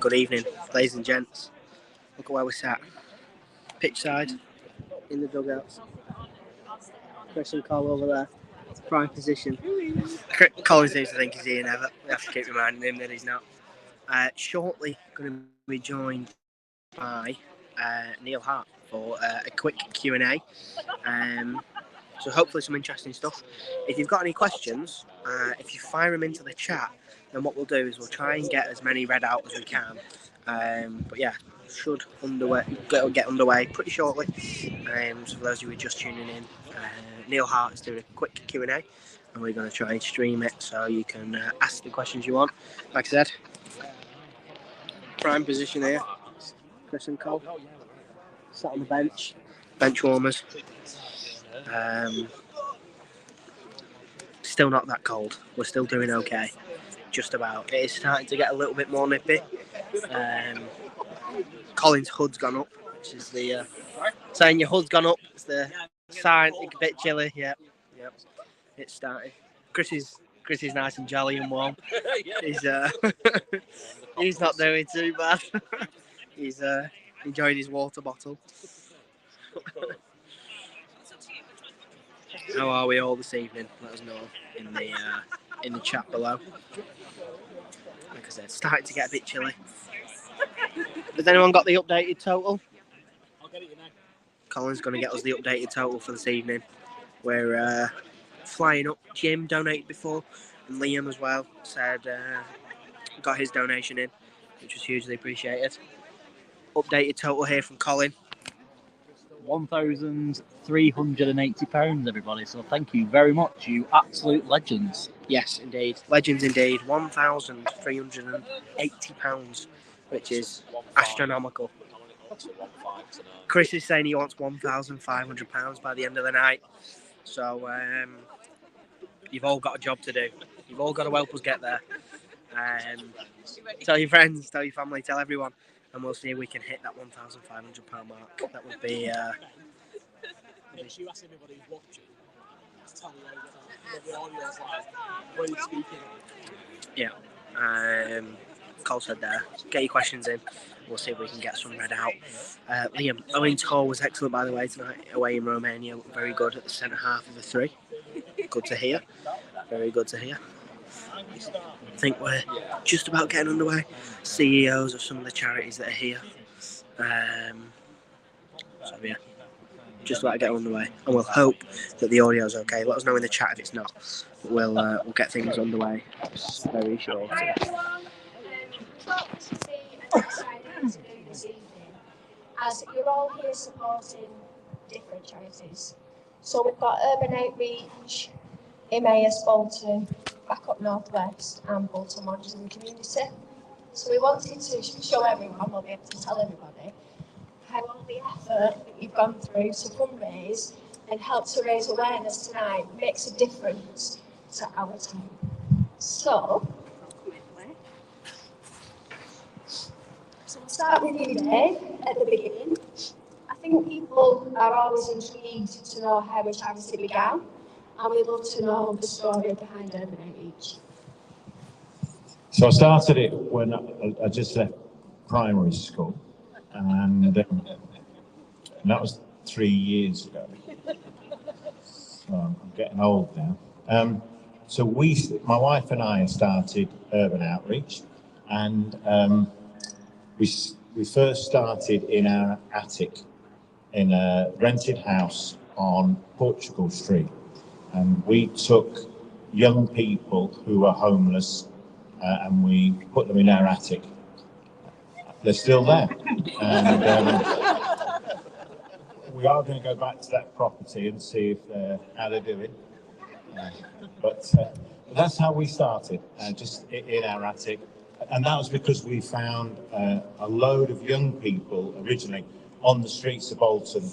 Good evening, ladies and gents. Look at where we're sat. Pitch side, in the dugouts. Chris and Cole over there. Prime position. Colin seems to think he's here never. We have to keep reminding him that he's not. Shortly going to be joined by Neil Hart for a quick Q&A. So hopefully some interesting stuff. If you've got any questions, if you fire them into the chat, then what we'll do is we'll try and get as many read out as we can. But yeah, should get underway pretty shortly. So for those of you who are just tuning in, Neil Hart is doing a quick Q&A, and we're going to try and stream it so you can ask the questions you want. Like I said, prime position here. Chris and Cole sat on the bench warmers. Still not that cold. We're still doing okay. Just about. It is starting to get a little bit more nippy. Colin's hood's gone up, which is the saying your hood's gone up. It's the sign. It's a bit chilly. Yep. It's starting. Chris is nice and jolly and warm. He's he's not doing too bad. He's enjoying his water bottle. How are we all this evening? Let us know in the chat below. Like I said, it's starting to get a bit chilly. Has anyone got the updated total? I'll get it you now. Colin's going to get us the updated total for this evening. We're flying up. Jim donated before, and Liam as well said got his donation in, which was hugely appreciated. Updated total here from Colin. £1,380, everybody. So thank you very much, you absolute legends. Yes, indeed. Legends indeed. £1,380, which is astronomical. Chris is saying he wants £1,500 by the end of the night. So you've all got a job to do. You've all got to help us get there. Tell your friends, tell your family, tell everyone, and we'll see if we can hit that £1,500 mark. That would be... Make sure you ask everybody who's watching to tell you what the audio's like, when you're speaking. Yeah. Cole said there, get your questions in. We'll see if we can get some read out. Liam, Owen's goal was excellent, by the way, tonight away in Romania. Looked very good at the centre half of the three. Good to hear. Very good to hear. I think we're just about getting underway. CEOs of some of the charities that are here. So yeah, just about to get underway, and we'll hope that the audio's okay. Let us know in the chat if it's not. We'll get things underway very shortly. As you're all here supporting different charities. So we've got Urban Outreach, Emmaus Bolton, Back Up Northwest, and Bolton Monitors in the Community. So we wanted to show everyone, we'll be able to tell everybody, how all the effort that you've gone through to fundraise and help to raise awareness tonight makes a difference to our town. So we'll start with you, Dave, at the beginning. I think people are always intrigued to know how a charity began, and we'd love to know the story behind Urban Outreach. So I started it when I just left primary school, and that was 3 years ago. So I'm getting old now. So my wife and I started Urban Outreach, and we first started in our attic in a rented house on Portugal Street, and we took young people who were homeless and we put them in our attic. They're still there, and we are going to go back to that property and see if how they're doing. But that's how we started, just in our attic. And that was because we found a load of young people originally on the streets of Bolton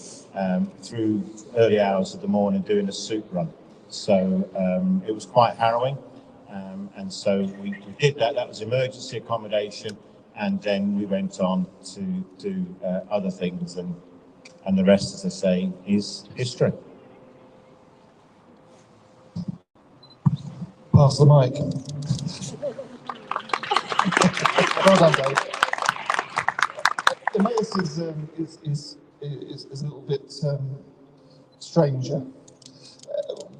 through early hours of the morning doing a soup run. So it was quite harrowing. And so we did that. That was emergency accommodation. And then we went on to do other things. And the rest, as I say, is history. Pass the mic. Well done, Dave. Emmaus is a little bit stranger.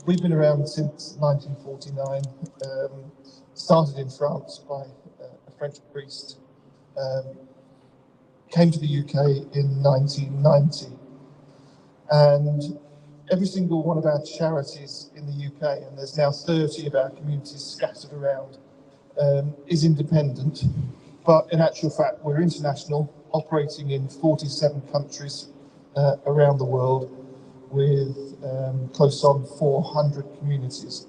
We've been around since 1949. Started in France by a French priest. Came to the UK in 1990, and every single one of our charities in the UK, and there's now 30 of our communities scattered around, is independent, but in actual fact we're international, operating in 47 countries around the world with close on 400 communities.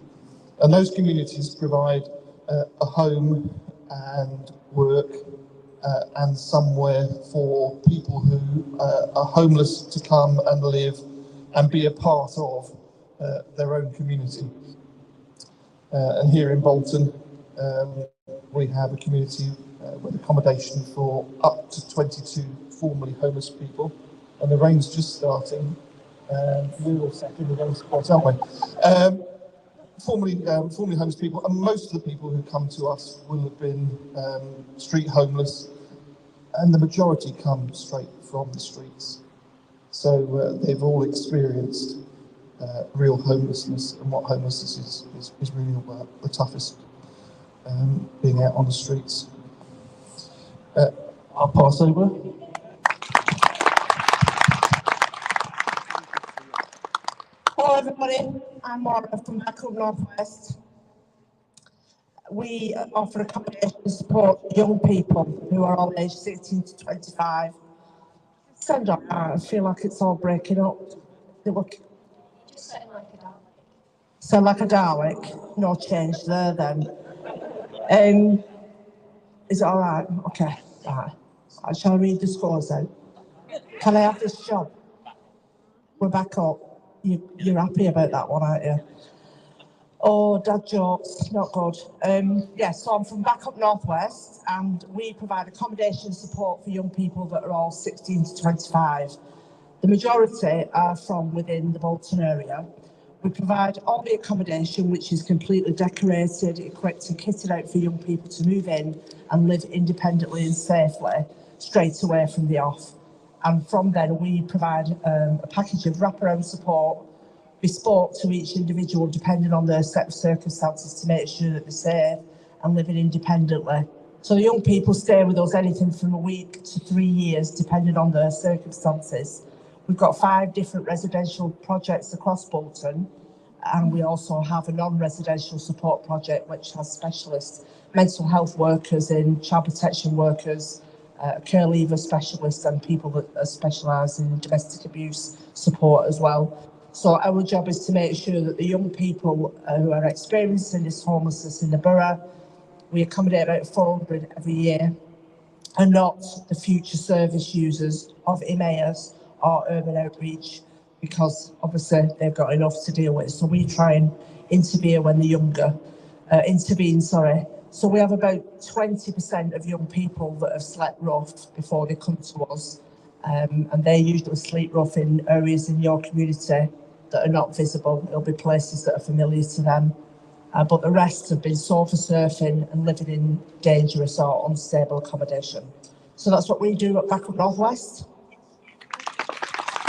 And those communities provide a home and work and somewhere for people who are homeless to come and live and be a part of their own community. And here in Bolton, we have a community with accommodation for up to 22 formerly homeless people, and the rain's just starting. We're all sat in the wrong spot, aren't we? Formerly homeless people, and most of the people who come to us will have been street homeless, and the majority come straight from the streets. So they've all experienced real homelessness, and what homelessness is really about, the toughest, being out on the streets. I'll pass over. Hello everybody, I'm Maura from back up North West. We offer accommodation support for young people who are all aged 16 to 25. Sound like I feel like it's all breaking up. Just sound like a Dalek. Sound like a Dalek? No change there then. Is it all right? Okay, right. Shall I read the scores then? Can I have this job? We're back up. You're happy about that one, aren't you? Oh, dad jokes, not good. So I'm from back up Northwest, and we provide accommodation support for young people that are all 16 to 25. The majority are from within the Bolton area. We provide all the accommodation, which is completely decorated, equipped and kitted out for young people to move in and live independently and safely, straight away from the off. And from then we provide a package of wraparound support, bespoke to each individual depending on their set of circumstances, to make sure that they're safe and living independently. So the young people stay with us anything from a week to 3 years, depending on their circumstances. We've got 5 different residential projects across Bolton, and we also have a non-residential support project which has specialists, mental health workers in, child protection workers, care leaver specialists, and people that specialise in domestic abuse support as well. So our job is to make sure that the young people who are experiencing this homelessness in the borough, we accommodate about 400 every year, are not the future service users of Emmaus or Urban Outreach, because obviously they've got enough to deal with. So we try and intervene when the younger, So we have about 20% of young people that have slept rough before they come to us. And they usually sleep rough in areas in your community that are not visible. It'll be places that are familiar to them. But the rest have been sofa surfing and living in dangerous or unstable accommodation. So that's what we do at Back Up North West.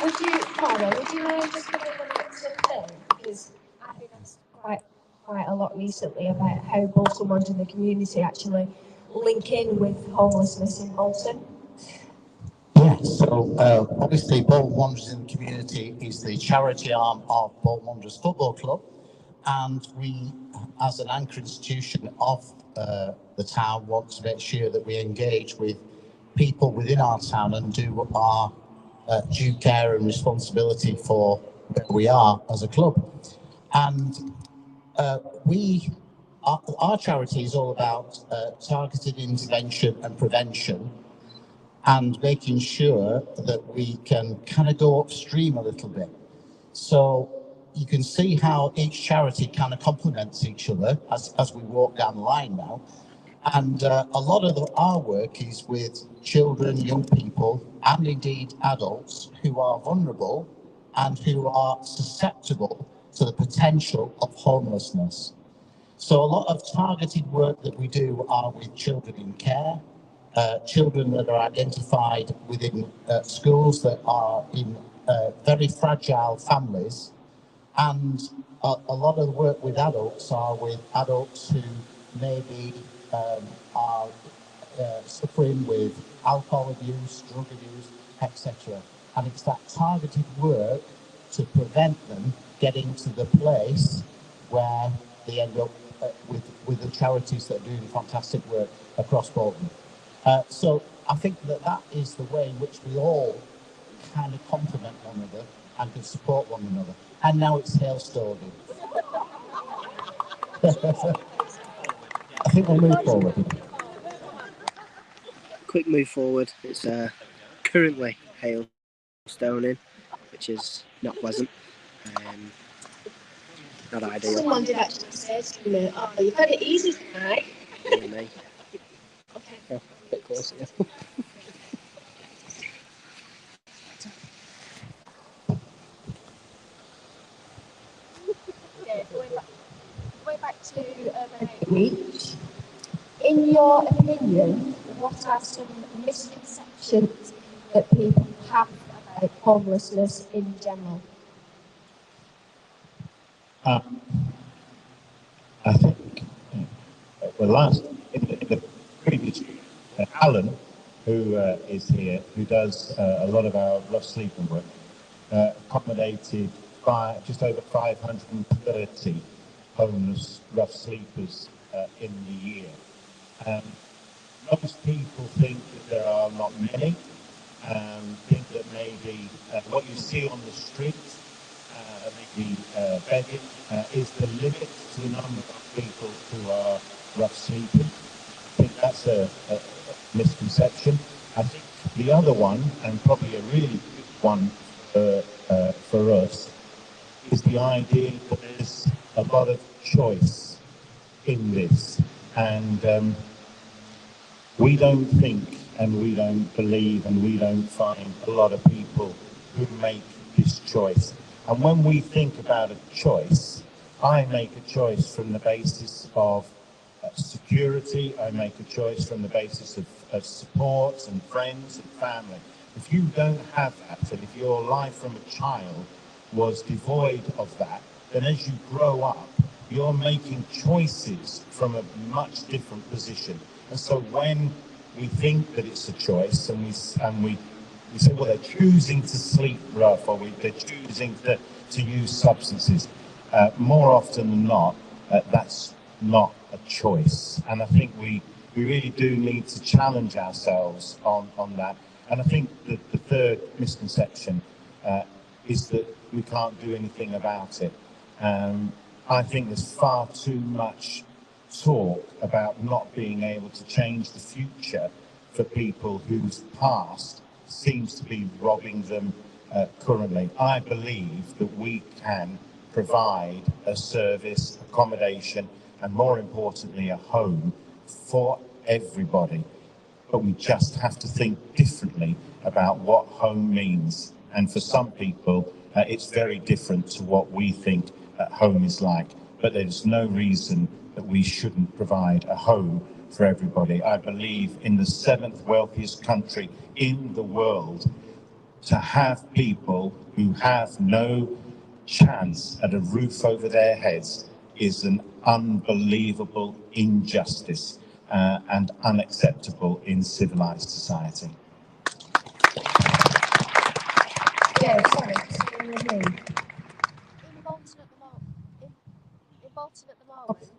Would you mind just giving an answer thing? Because I've been asked quite a lot recently about how Bolton Wanderers in the community actually link in with homelessness in Bolton. Yeah, so obviously Bolton Wanderers in the Community is the charity arm of Bolton Wanderers Football Club, and we, as an anchor institution of the town, want to make sure that we engage with people within our town and do our due care and responsibility for where we are as a club. And our charity is all about targeted intervention and prevention, and making sure that we can kind of go upstream a little bit. So you can see how each charity kind of complements each other as we walk down the line now. And a lot of our work is with children, young people, and indeed adults who are vulnerable and who are susceptible to the potential of homelessness. So a lot of targeted work that we do are with children in care, children that are identified within schools that are in very fragile families, and a lot of the work with adults are with adults who maybe are suffering with alcohol abuse, drug abuse, etc. And it's that targeted work to prevent them getting to the place where they end up with the charities that are doing fantastic work across Bolton. So I think that that is the way in which we all kind of complement one another and can support one another. And now it's hailstorming. I think we'll move forward. Quick move forward. It's currently hailstoning, which is not pleasant. Not ideal. Someone did actually say to me, "Oh, you've had it easy tonight." Yeah, me. Okay. Oh, a bit closer. Yeah. Okay, going back to Urban Outreach. In your opinion, what are some misconceptions that people have about homelessness in general? I think in the previous Alan, who is here, who does a lot of our rough sleeping work, accommodated just over 530 homeless rough sleepers in the year. Most people think that there are not many, think that maybe what you see on the street, maybe begging, is the limit to the number of people who are rough sleeping. I think that's a misconception. I think the other one, and probably a really big one for us, is the idea that there's a lot of choice in this. And we don't think, and we don't believe, and we don't find a lot of people who make this choice. And when we think about a choice, I make a choice from the basis of security. I make a choice from the basis of support and friends and family. If you don't have that, and if your life from a child was devoid of that, then as you grow up, you're making choices from a much different position. And so when we think that it's a choice, and we say, well, they're choosing to sleep rough, or they're choosing to use substances, more often than not, that's not a choice. And I think we really do need to challenge ourselves on that. And I think that the third misconception is that we can't do anything about it. I think there's far too much talk about not being able to change the future for people whose past seems to be robbing them currently. I believe that we can provide a service, accommodation, and more importantly, a home for everybody. But we just have to think differently about what home means. And for some people, it's very different to what we think home is like. But there's no reason that we shouldn't provide a home for everybody. I believe in the 7th wealthiest country in the world, to have people who have no chance at a roof over their heads is an unbelievable injustice and unacceptable in civilized society. Yeah, sorry. In Bolton at the moment,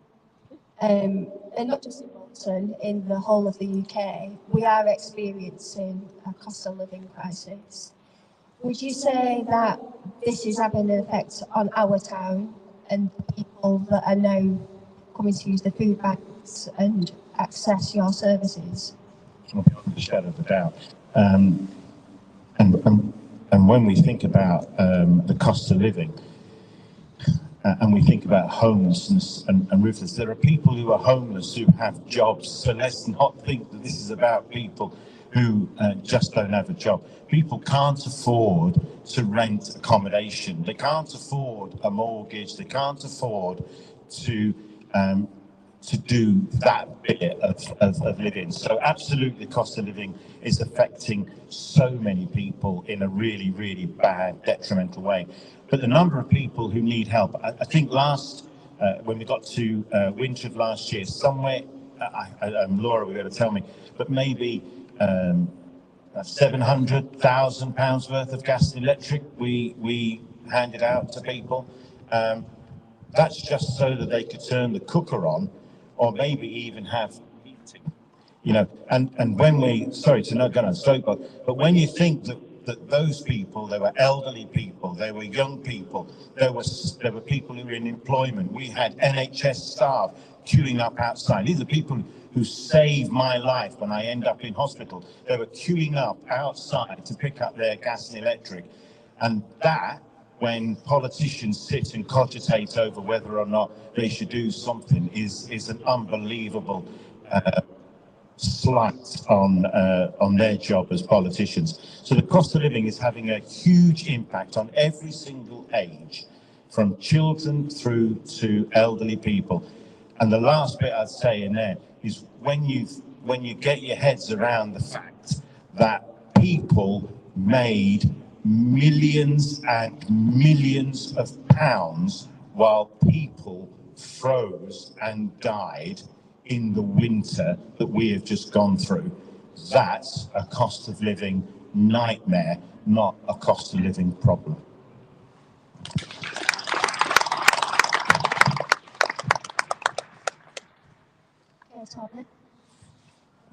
and not just in Bolton, in the whole of the UK, we are experiencing a cost of living crisis. Would you say that this is having an effect on our town and people that are now coming to use the food banks and access your services? Without a shadow of a doubt. And when we think about the cost of living, and we think about homelessness and roofless, there are people who are homeless who have jobs. So let's not think that this is about people who just don't have a job. People can't afford to rent accommodation. They can't afford a mortgage. They can't afford to to do that bit of living. So absolutely, cost of living is affecting so many people in a really, really bad, detrimental way. But the number of people who need help, I think when we got to winter of last year, somewhere, Laura will be able to tell me, but maybe £700,000 worth of gas and electric we handed out to people. That's just so that they could turn the cooker on, or maybe even have heating. You know, and when sorry to not go on soapbox, but when you think that those people, they were elderly people, they were young people, there were people who were in employment. We had NHS staff queuing up outside. These are people who saved my life when I end up in hospital. They were queuing up outside to pick up their gas and electric. And that, when politicians sit and cogitate over whether or not they should do something, is an unbelievable slight on their job as politicians. So the cost of living is having a huge impact on every single age, from children through to elderly people. And the last bit I'd say in there is when you get your heads around the fact that people made millions and millions of pounds while people froze and died in the winter that we have just gone through. That's a cost of living nightmare, not a cost of living problem.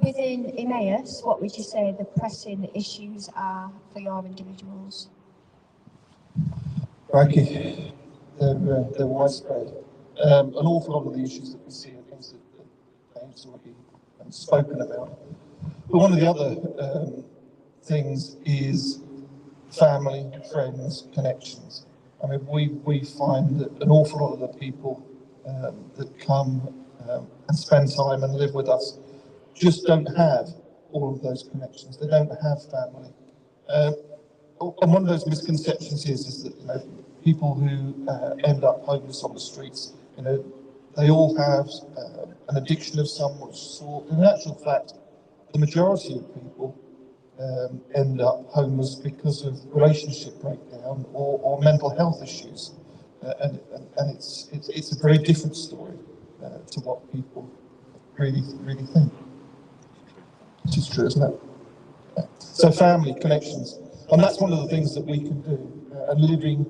Within Emmaus, what would you say the pressing issues are for your individuals? Crikey, they're widespread. An awful lot of the issues that we see are things that Dave's already spoken about. But one of the other things is family, friends, connections. I mean, we find that an awful lot of the people that come and spend time and live with us just don't have all of those connections. They don't have family. And one of those misconceptions is that, you know, people who end up homeless on the streets, you know, they all have an addiction of some sort. In actual fact, the majority of people end up homeless because of relationship breakdown or mental health issues, and it's a very different story to what people really think. Which is true, isn't it? Yeah. So family connections, and that's one of the things that we can do. And living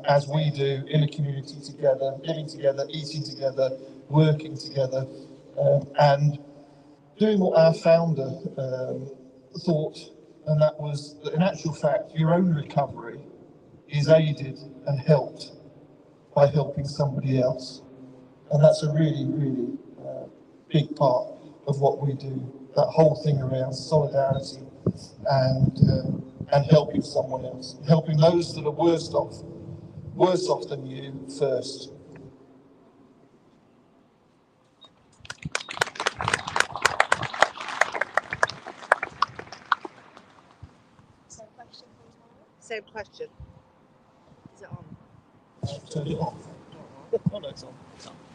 as we do in a community together, living together, eating together, working together, and doing what our founder thought, and that was that in actual fact, your own recovery is aided and helped by helping somebody else. And that's a really, really big part of what we do, that whole thing around solidarity and helping someone else, helping those that are worse off than you first. Same question. Is it on? Turn it off. Oh, no, it's on.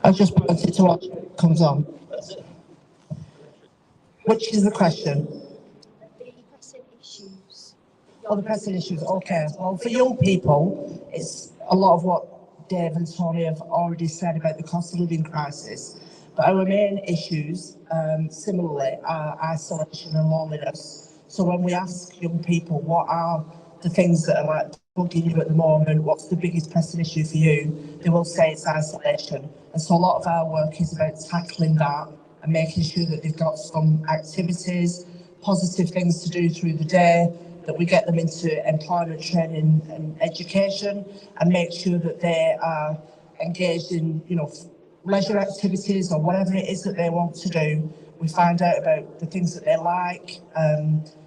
I just wanted to watch it comes on. Which is the question? The pressing issues. Oh, the pressing issues. Okay. Well, for young people, it's a lot of what Dave and Tony have already said about the cost of living crisis. But our main issues, similarly, are isolation and loneliness. So when we ask young people what are the things that are like bugging you at the moment, what's the biggest pressing issue for you, they will say it's isolation. And so a lot of our work is about tackling that and making sure that they've got some activities, positive things to do through the day, that we get them into employment training and education, and make sure that they are engaged in, you know, leisure activities or whatever it is that they want to do. We find out about the things that they like,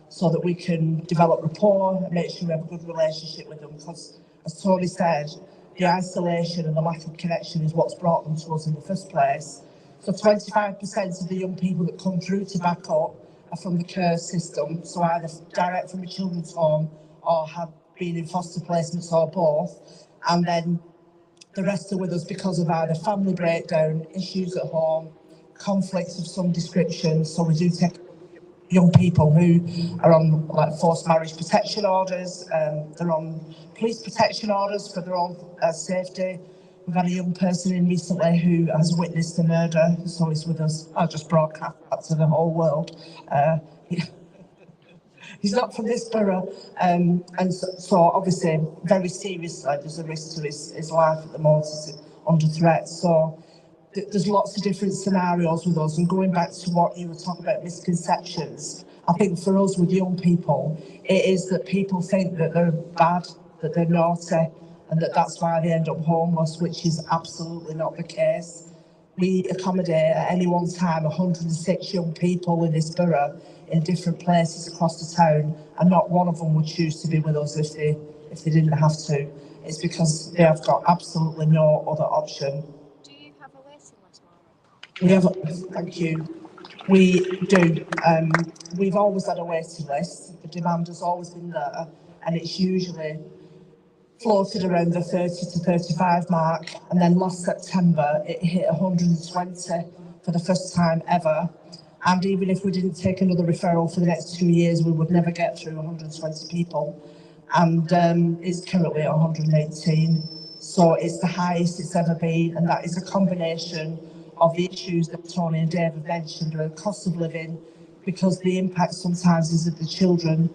so that we can develop rapport and make sure we have a good relationship with them. Because, as Tony said, the isolation and the lack of connection is what's brought them to us in the first place. So 25% of the young people that come through to back up are from the care system, so either direct from a children's home or have been in foster placements or both. And then The rest are with us because of either family breakdown, issues at home, conflicts of some description. So we do take young people who are on like forced marriage protection orders, they're on police protection orders for their own safety. We've had a young person in recently who has witnessed a murder, so he's with us. I just broadcast that to the whole world. He's not from this borough, and so obviously very seriously there's a risk to his life at the moment. He's under threat. So there's lots of different scenarios with us, and going back to what you were talking about, misconceptions, I think for us with young people, it is that people think that they're bad, that they're naughty, and that's why they end up homeless, which is absolutely not the case. We accommodate at any one time 106 young people in this borough in different places across the town, and not one of them would choose to be with us if they didn't have to. It's because they have got absolutely no other option. Do you have a waiting list, Mara? We have, thank you. We do. We've always had a waiting list. The demand has always been there, and it's usually floated around the 30 to 35 mark, and then last September it hit 120 for the first time ever. And even if we didn't take another referral for the next 2 years, we would never get through 120 people. And it's currently at 118. So it's the highest it's ever been, and that is a combination of the issues that Tony and Dave have mentioned around cost of living, because the impact sometimes is that the children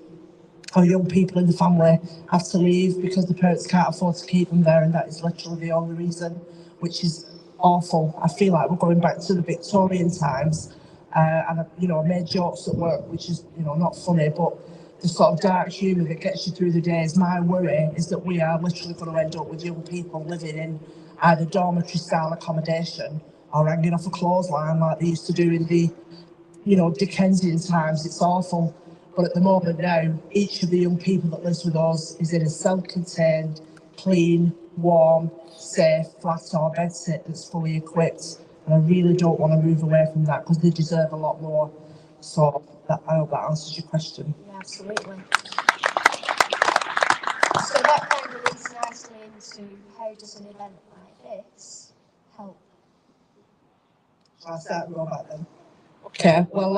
or young people in the family have to leave because the parents can't afford to keep them there, and that is literally the only reason, which is awful. I feel like we're going back to the Victorian times, and I made jokes at work, which is not funny, but the sort of dark humour that gets you through the days. My worry is that we are literally going to end up with young people living in either dormitory style accommodation or hanging off a clothesline like they used to do in the Dickensian times. It's awful. But at the moment now, each of the young people that lives with us is in a self-contained, clean, warm, safe flat or bedsit that's fully equipped. And I really don't want to move away from that because they deserve a lot more. So I hope that answers your question. Yeah, absolutely. So that kind of leads nicely into how does an event like this help? Shall I start and go back then? Okay, well,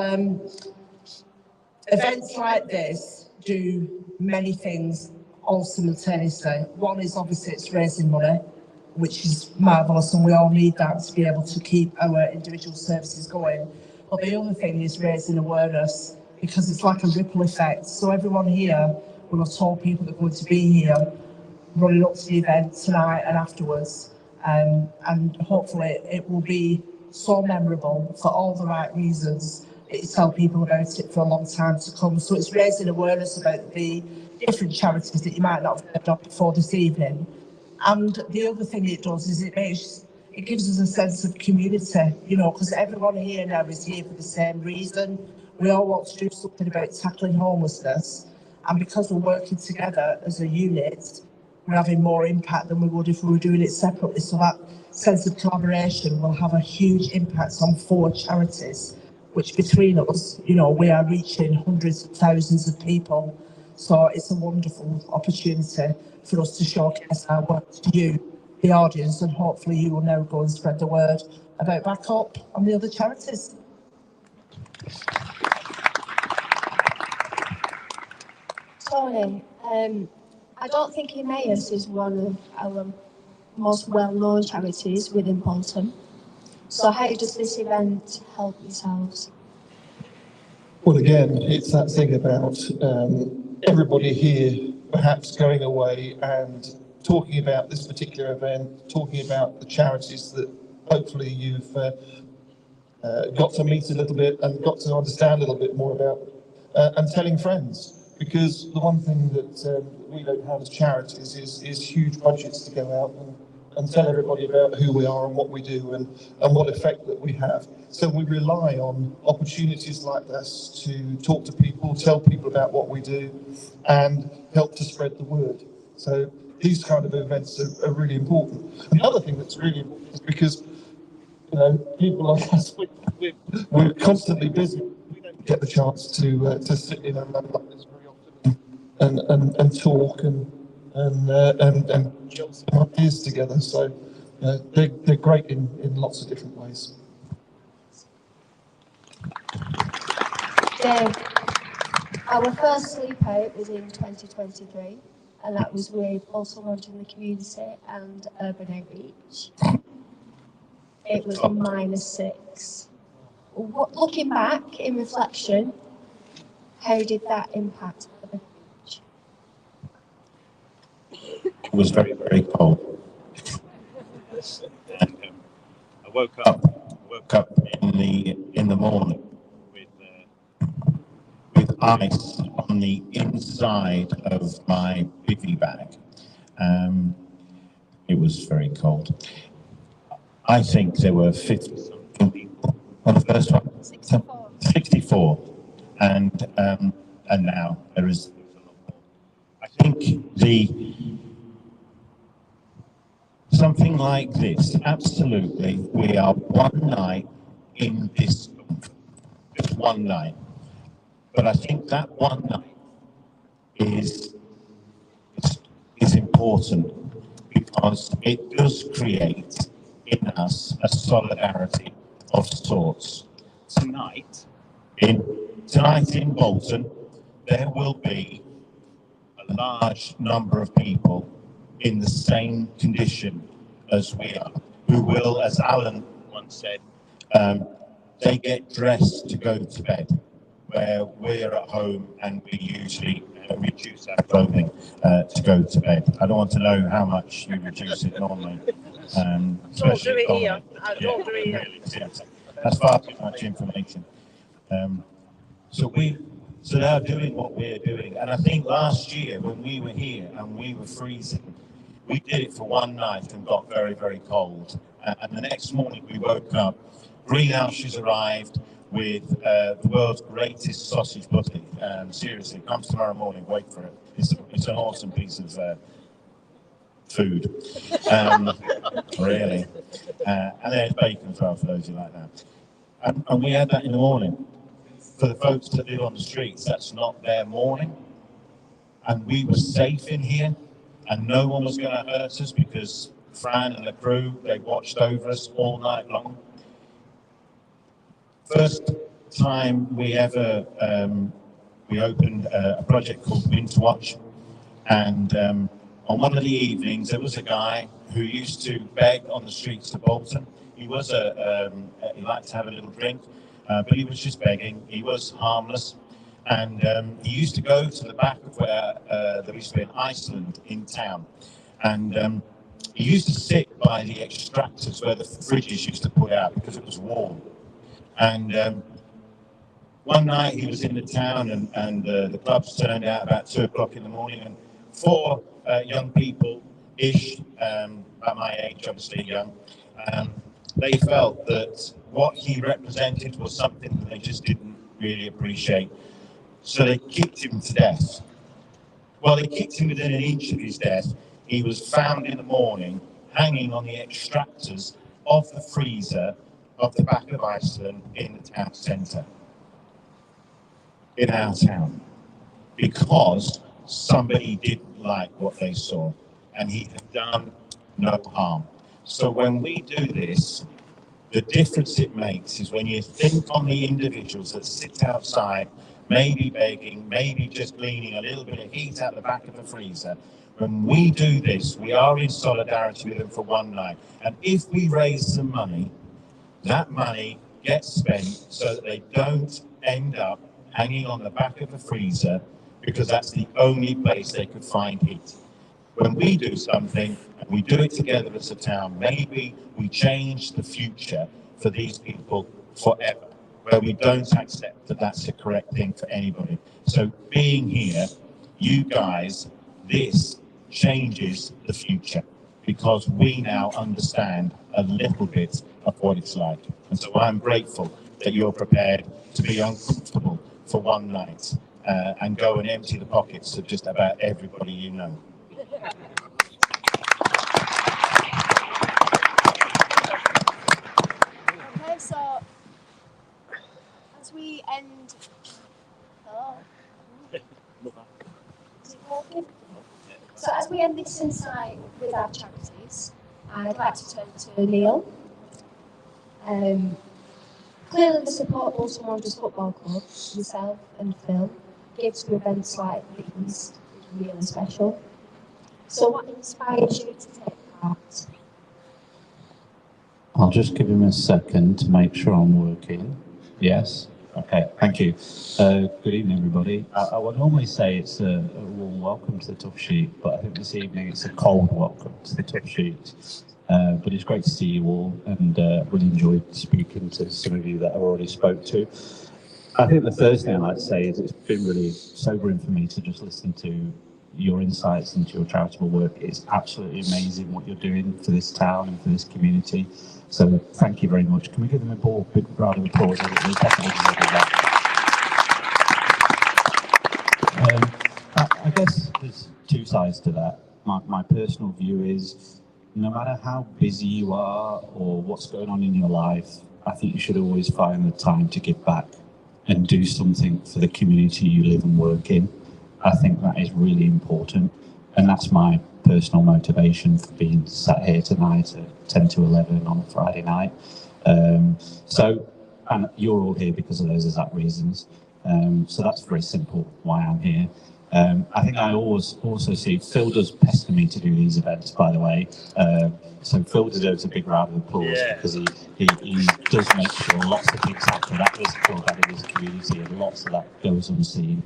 events like this do many things all simultaneously. One is obviously it's raising money, which is marvellous, and we all need that to be able to keep our individual services going. But the other thing is raising awareness, because it's like a ripple effect. So everyone here will have told people that are going to be here running up to the event tonight and afterwards, and hopefully it will be so memorable for all the right reasons. You tell people about it for a long time to come. So it's raising awareness about the different charities that you might not have heard of before this evening. And the other thing it does is it gives us a sense of community, because everyone here now is here for the same reason. We all want to do something about tackling homelessness, and because we're working together as a unit, we're having more impact than we would if we were doing it separately. So that sense of collaboration will have a huge impact on 4 charities, which between us, we are reaching hundreds of thousands of people. So it's a wonderful opportunity for us to showcase our work to you, the audience, and hopefully you will now go and spread the word about Back Up and the other charities. Tony, I don't think Emmaus is one of our most well-known charities within Bolton. So how does this event help yourselves? Well, again, it's that thing about everybody here perhaps going away and talking about this particular event, talking about the charities that hopefully you've got to meet a little bit and got to understand a little bit more about, and telling friends. Because the one thing that we don't have as charities is huge budgets to go out and tell everybody about who we are and what we do and what effect that we have. So we rely on opportunities like this to talk to people, tell people about what we do, and help to spread the word. So these kind of events are really important. And the other thing that's really important is because people like us, we're constantly busy. We don't get the chance to sit in a room like this very often and talk and gel some ideas together. So They're great in lots of different ways. Dave, our first Sleepout was in 2023, and that was with also launching the community and urban outreach. It was a -6. Looking back in reflection, how did that impact the village? It was very, very cold. And I woke up in the morning with ice on the inside of my bivvy bag. It was very cold. I think there were 50-something people on the first one. 64. 64, and now there is a lot more. I think something like this, absolutely, we are one night in this, just one night. But I think that one night is important because it does create in us a solidarity of sorts. Tonight in Bolton, there will be a large number of people in the same condition as we are, who will, as Alan once said, they get dressed to go to bed, where we're at home and we usually reduce our clothing to go to bed. I don't want to know how much you reduce it normally. Don't do it here. Don't do it here. That's far too much information. So they are doing what we're doing. And I think last year when we were here and we were freezing, we did it for one night and got very, very cold. And the next morning we woke up, greenhouses arrived with the world's greatest sausage butty. Seriously, it comes tomorrow morning, wait for it. It's an awesome piece of food, really. And there's bacon as well for those who like that. And we had that in the morning. For the folks that live on the streets, that's not their morning. And we were safe in here, and no one was going to hurt us because Fran and the crew, they watched over us all night long. First time we ever, we opened a project called Winter Watch, and on one of the evenings, there was a guy who used to beg on the streets of Bolton. He was he liked to have a little drink, but he was just begging. He was harmless, and he used to go to the back of where there used to be an Iceland in town, and he used to sit by the extractors where the fridges used to put out because it was warm. And one night he was in the town, and the clubs turned out about 2 o'clock in the morning, and 4 young people-ish, about my age, obviously young, they felt that what he represented was something that they just didn't really appreciate. So they kicked him to death. Well, they kicked him within an inch of his death. He was found in the morning, hanging on the extractors of the freezer of the back of Iceland in the town centre, in our town, because somebody didn't like what they saw, and he had done no harm. So when we do this, the difference it makes is when you think on the individuals that sit outside, maybe begging, maybe just gleaning a little bit of heat out the back of the freezer. When we do this, we are in solidarity with them for one night. And if we raise some money, that money gets spent so that they don't end up hanging on the back of the freezer, because that's the only place they could find heat. When we do something, and we do it together as a town, maybe we change the future for these people forever, where we don't accept that that's the correct thing for anybody. So being here, you guys, this changes the future, because we now understand a little bit of what it's like. And so I'm grateful that you're prepared to be uncomfortable for one night and go and empty the pockets of just about everybody you know. Okay, so as we end, hello. Is it working? So as we end this insight with our charities, I'd like to turn to Neil. Clearly the support Bolton Wanderers Football Club, yourself and Phil, gives to events like these is really special. So what inspires you to take part? I'll just give him a second to make sure I'm working. Yes? Okay, thank you. Good evening, everybody. I would normally say it's a warm welcome to the Tough Sheet, but I think this evening it's a cold welcome to the Tough Sheet. But it's great to see you all, and really enjoyed speaking to some of you that I already spoke to. I think the first thing I'd like to say is it's been really sobering for me to just listen to your insights into your charitable work. It's absolutely amazing what you're doing for this town and for this community. So thank you very much. Can we give them a big round of applause? They definitely deserve that. I guess there's two sides to that. My personal view is no matter how busy you are or what's going on in your life, I think you should always find the time to give back and do something for the community you live and work in. I think that is really important, and that's my personal motivation for being sat here tonight at 10 to 11 on a Friday night. And you're all here because of those exact reasons. So that's very simple why I'm here. I think I always also see Phil does pester me to do these events, by the way. So Phil deserves a big round of applause because he does make sure lots of things happen at this club and in this community, and lots of that goes unseen.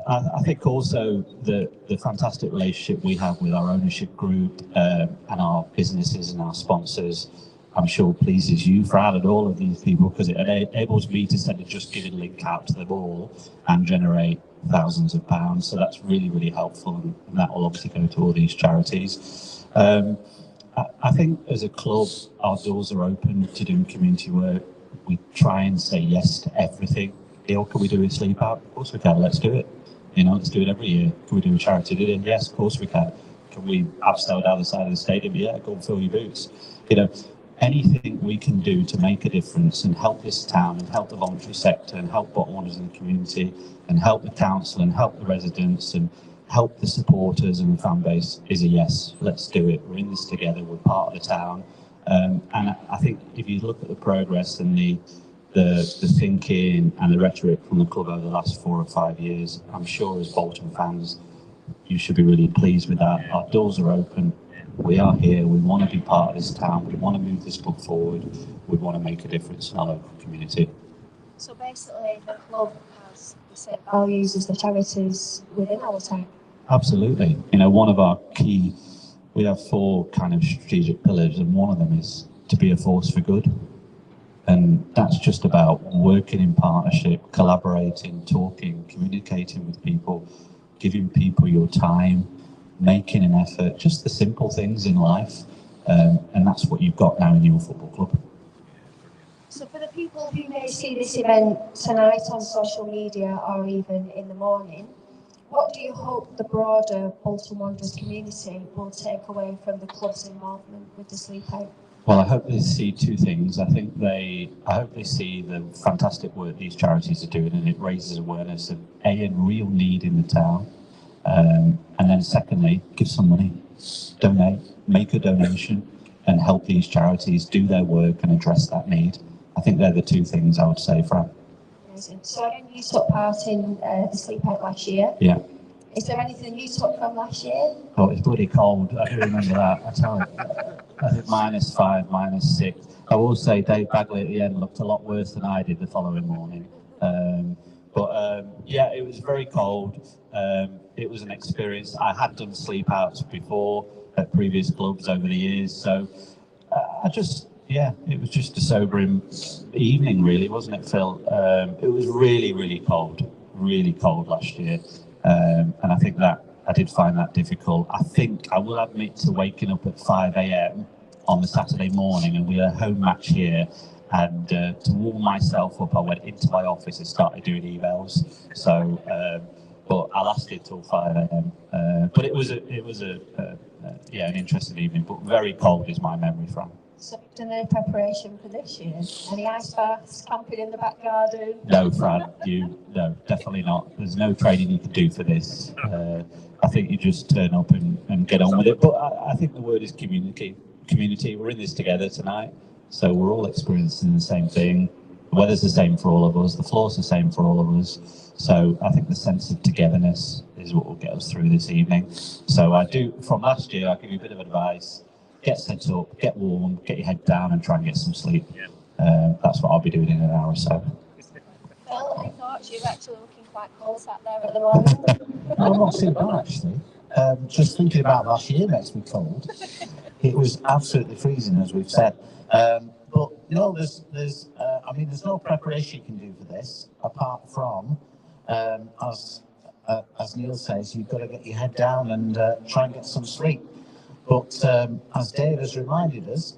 I think also the fantastic relationship we have with our ownership group and our businesses and our sponsors, I'm sure pleases you for adding all of these people, because it enables me to send a Just Giving link out to them all and generate thousands of pounds. So that's really, really helpful, and that will obviously go to all these charities. I think as a club, our doors are open to doing community work. We try and say yes to everything. Neil, can we do a sleep out? Of course we can, let's do it. Let's do it every year. Can we do a charity dinner? Yes, of course we can. Can we abseil down the side of the stadium? Yeah, go and fill your boots. Anything we can do to make a difference and help this town and help the voluntary sector and help Bolton Wanderers in the community and help the council and help the residents and help the supporters and the fan base is a yes. Let's do it. We're in this together. We're part of the town. And I think if you look at the progress and the thinking and the rhetoric from the club over the last 4 or 5 years, I'm sure as Bolton fans, you should be really pleased with that. Our doors are open. We are here. We want to be part of this town. We want to move this club forward. We want to make a difference in our local community. So basically, the club has the same values as the charities within our town. Absolutely. One of our key, we have 4 kind of strategic pillars, and one of them is to be a force for good. And that's just about working in partnership, collaborating, talking, communicating with people, giving people your time, making an effort, just the simple things in life. And that's what you've got now in your football club. So for the people who may see this event tonight on social media or even in the morning, what do you hope the broader Bolton Wanderers community will take away from the club's involvement with the Sleepout? Well, I hope they see 2 things. I hope they see the fantastic work these charities are doing, and it raises awareness of a real need in the town. And then secondly, give some money, donate, make a donation, and help these charities do their work and address that need. I think they're the 2 things I would say, Fran. Amazing. So again, you took part in the Sleepout last year. Yeah. Is there anything you took from last year? Oh, it's bloody cold. I do remember that. I tell you. I think -5, -6. I will say Dave Bagley at the end looked a lot worse than I did the following morning. Yeah, it was very cold. It was an experience. I had done sleep outs before at previous clubs over the years, so it was just a sobering evening, really, wasn't it, Phil? It was really, really cold last year, and I think that I did find that difficult. I think I will admit to waking up at 5 a.m. on the Saturday morning, and we had a home match here. And to warm myself up, I went into my office and started doing emails. So, but I lasted till 5 a.m. But it was an interesting evening. But very cold is my memory from. So have you done any preparation for this year? Any ice baths, camping in the back garden? No, Fran, no, definitely not. There's no training you can do for this. I think you just turn up and get on with it. But I think the word is community. We're in this together tonight, so we're all experiencing the same thing. The weather's the same for all of us. The floor's the same for all of us. So I think the sense of togetherness is what will get us through this evening. So I do, from last year, I'll give you a bit of advice. Get set up, get warm, get your head down and try and get some sleep. That's what I'll be doing in an hour or so. Well, I thought you were actually looking quite cold sat there at the moment. No, not too bad actually. Just thinking about last year makes me cold. It was absolutely freezing, as we've said. But no, there's no preparation you can do for this apart from, as Neil says, you've got to get your head down and try and get some sleep. But as Dave has reminded us,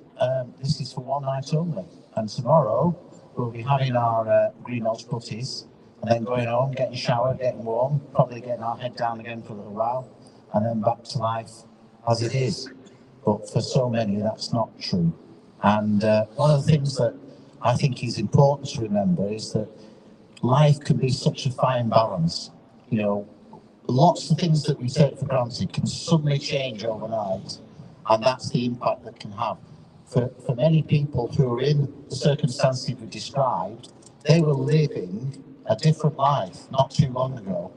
this is for one night only. And tomorrow we'll be having our Green Lodge putties and then going home, getting showered, getting warm, probably getting our head down again for a little while, and then back to life as it is. But for so many, that's not true. And one of the things that I think is important to remember is that life can be such a fine balance. You know, lots of things that we take for granted can suddenly change overnight, and that's the impact that can have. For many people who are in the circumstances we described, they were living a different life not too long ago.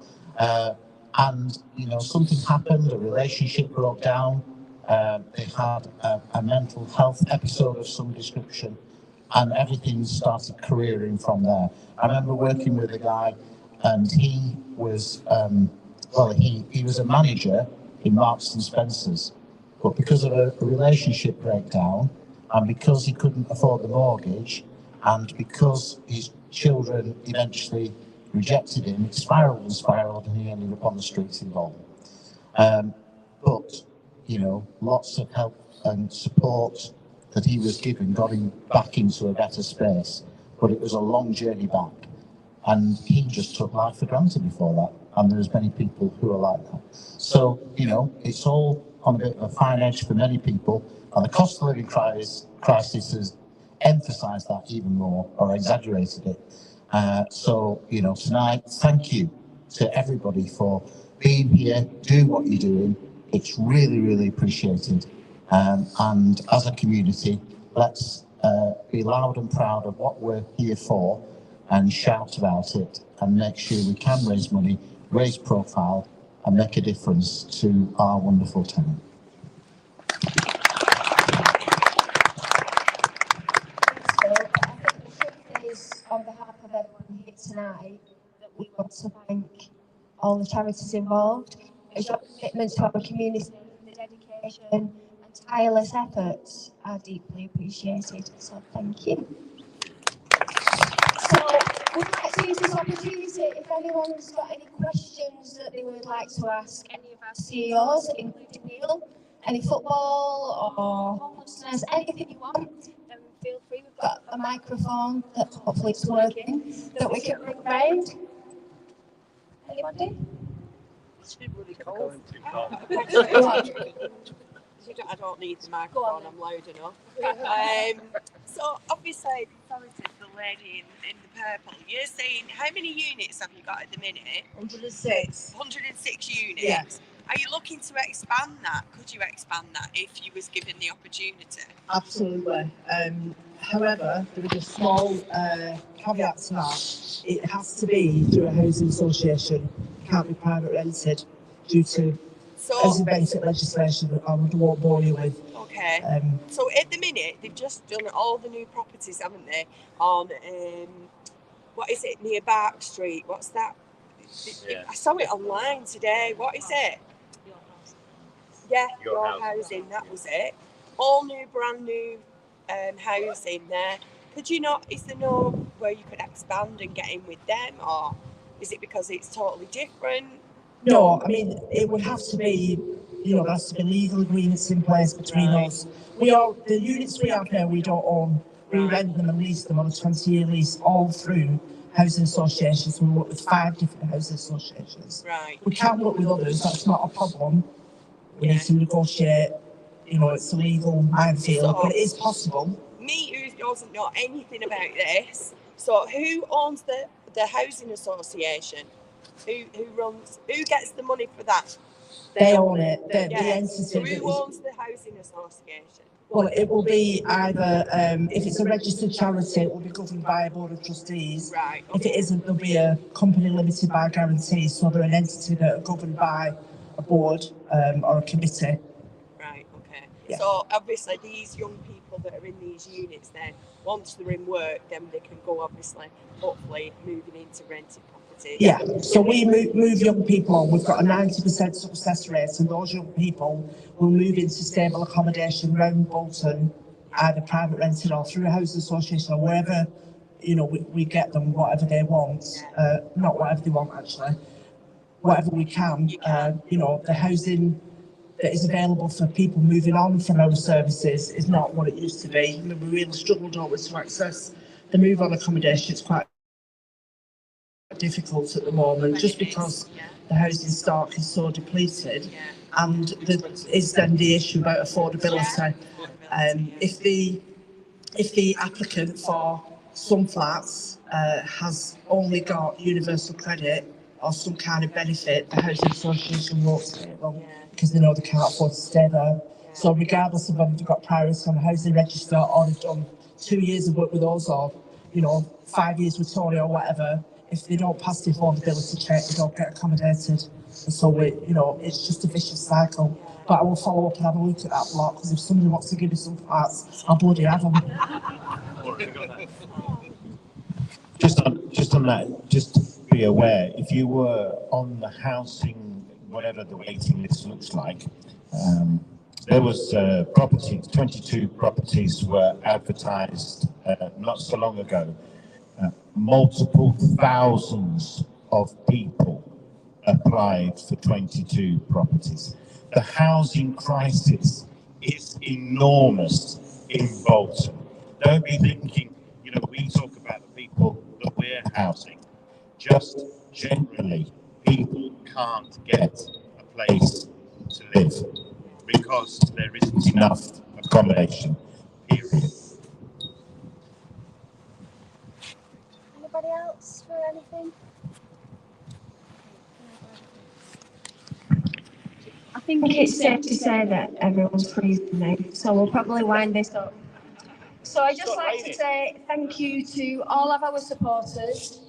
And, you know, something happened, a relationship broke down, they had a mental health episode of some description, and everything started careering from there. I remember working with a guy, and he was, he was a manager in Marks and Spencer's, but because of a relationship breakdown, and because he couldn't afford the mortgage, and because his children eventually rejected him, it spiraled and spiraled, and he ended up on the streets in Bolton. But, you know, lots of help and support that he was given got him back into a better space, but it was a long journey back. And he just took life for granted before that, and there's many people who are like that. So, you know, it's all on a bit of a fine edge for many people, and the cost of living crisis has emphasised that even more, or exaggerated it. So, you know, tonight, thank you to everybody for being here, doing what you're doing. It's really, really appreciated. And as a community, let's be loud and proud of what we're here for and shout about it and make sure we can raise money, raise profile, and make a difference to our wonderful town. On behalf of everyone here tonight, that we want to thank all the charities involved. As your commitment to our community, the dedication and tireless efforts are deeply appreciated. So thank you. So we'd like to use this opportunity if anyone's got any questions that they would like to ask any of our CEOs, including Neil, any football or homelessness, anything you want, then feel free. We've got a microphone that hopefully is working that we can bring round. Anybody? It's too bloody cold. I don't need the microphone, I'm loud enough. So obviously, sorry to the lady in the purple, you're saying how many units have you got at the minute? 106. 106 units? Yeah. Are you looking to expand that? Could you expand that if you was given the opportunity? Absolutely. However, there is a small caveat to that. It has to be through a housing association. It can't be private rented due to housing basic legislation that I won't bore you with. Okay. So at the minute, they've just done all the new properties, haven't they? On, what is it, near Bark Street? What's that? Yeah. I saw it online today. What is it? Yeah, your housing, that was it. All new, brand new housing there. Could you not, is there no way you could expand and get in with them, or is it because it's totally different? No, I mean, it would have to be, you know, there has to be legal agreements in place between us. The units we have now, we don't own. We rent them and lease them on a 20-year lease all through housing associations. We work with 5 different housing associations. Right. We can't work with others, that's not a problem. We need to negotiate it's a legal minefield, but it is possible. Me, who doesn't know anything about this, so who owns the housing association? Who gets the money for that? They own it. The entity. So who owns the housing association? Well, it will be either, if it's a registered charity, it will be governed by a board of trustees. Right. If it isn't, there'll be a company limited by guarantee, so they're an entity that are governed by a board or a committee. Right, okay. Yeah. So obviously these young people that are in these units then, once they're in work, then they can go hopefully moving into rented property. Yeah, so we move young people on. We've got a 90% success rate, and those young people will move into stable accommodation around Bolton, either private rented or through a housing association or wherever, we get them whatever they want. Not whatever they want, actually. Whatever we can. The housing that is available for people moving on from our services is not what it used to be. I mean, we really struggled always to access the move on accommodation. It's quite difficult at the moment, just because the housing stock is so depleted, and there is then the issue about affordability. If the applicant for some flats has only got universal credit or some kind of benefit, the housing association won't take them because they know they can't afford to stay there. So regardless of whether they've got priority on the housing register or they've done 2 years of work with us or 5 years with Tory or whatever, if they don't pass the affordability check, they don't get accommodated. And so it's just a vicious cycle. But I will follow up and have a look at that block, because if somebody wants to give me some parts, I'll bloody have them. Just on that, just be aware, if you were on the housing, whatever the waiting list looks like, there was 22 properties were advertised not so long ago. Multiple thousands of people applied for 22 properties. The housing crisis is enormous in Bolton. Don't be thinking, we talk about the people that we're housing. Just generally, people can't get a place to live because there isn't enough accommodation, period. Anybody else for anything? I think it's safe to say that everyone's freezing now, so we'll probably wind this up. So I'd just like to say thank you to all of our supporters.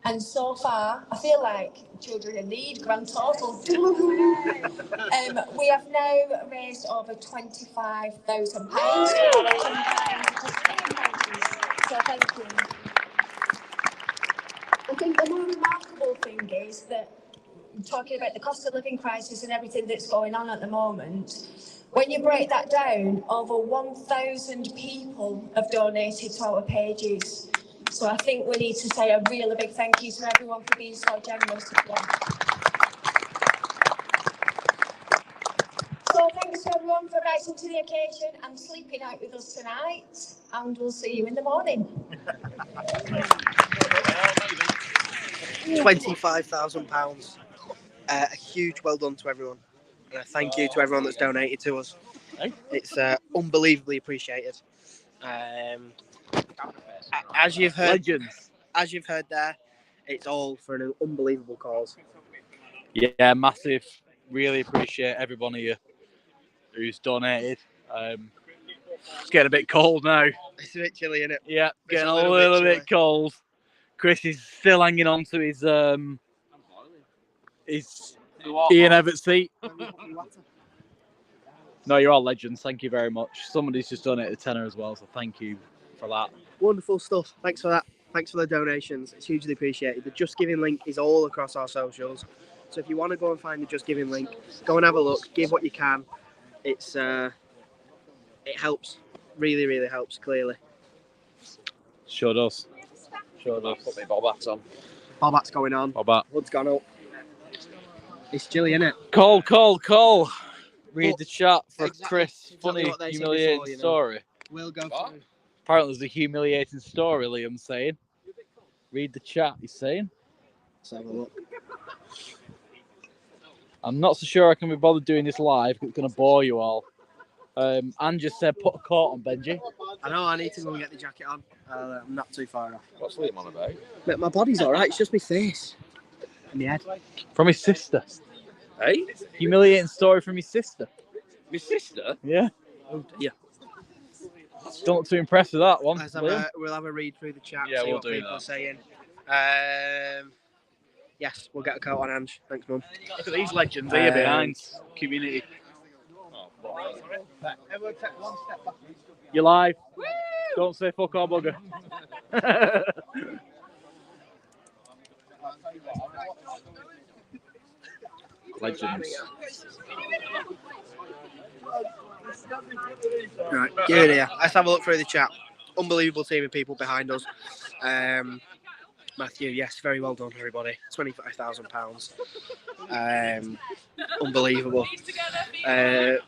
And so far, I feel like children in need, grand total. We have now raised over £25,000. So thank you. I think the more remarkable thing is that, talking about the cost of living crisis and everything that's going on at the moment, when you break that down, over 1,000 people have donated to our pages. So I think we need to say a really big thank you to everyone for being so generous. So thanks to everyone for rising to the occasion and sleeping out with us tonight, and we'll see you in the morning. £25,000. A huge well done to everyone. And a thank you to everyone that's donated to us. It's unbelievably appreciated. As you've heard, there, it's all for an unbelievable cause. Yeah, massive. Really appreciate every one of you who's donated. It's getting a bit cold now. It's a bit chilly, isn't it? Yeah, getting a little bit cold. Chris is still hanging on to his Ian Everett seat. No, you're all legends. Thank you very much. Somebody's just donated a tenner as well, so thank you for that. Wonderful stuff. Thanks for that. Thanks for the donations. It's hugely appreciated. The Just Giving link is all across our socials. So if you want to go and find the Just Giving link, go and have a look. Give what you can. It helps. Really, really helps, clearly. Sure does. Put my bob hats on. Bob hat's going on. Bob hat. Hood's gone up. It's chilly, isn't it? Cole. Read the chat for Chris. Exactly Funny, humiliating story. We'll go through. Apparently there's a humiliating story, Liam's saying. Read the chat, he's saying. Let's have a look. I'm not so sure I can be bothered doing this live, because it's going to bore you all. Anne just said put a coat on, Benji. I know, I need to go and get the jacket on. I'm not too far off. What's Liam on about? But my body's alright, it's just my face. And my head. From his sister. Hey? Humiliating story from his sister. My sister? Yeah. Oh dear. Don't look too impressed with that one. We'll have a read through the chat, Yeah, see we'll what do people that. are saying. Yes, we'll get a coat on, Ange. Thanks, Mum. Look at these legends here behind. Community. You're live. Woo! Don't say fuck or bugger. Legends. Right, give it here. Let's have a look through the chat. Unbelievable team of people behind us. Matthew, yes, very well done, everybody. £25,000. Unbelievable. It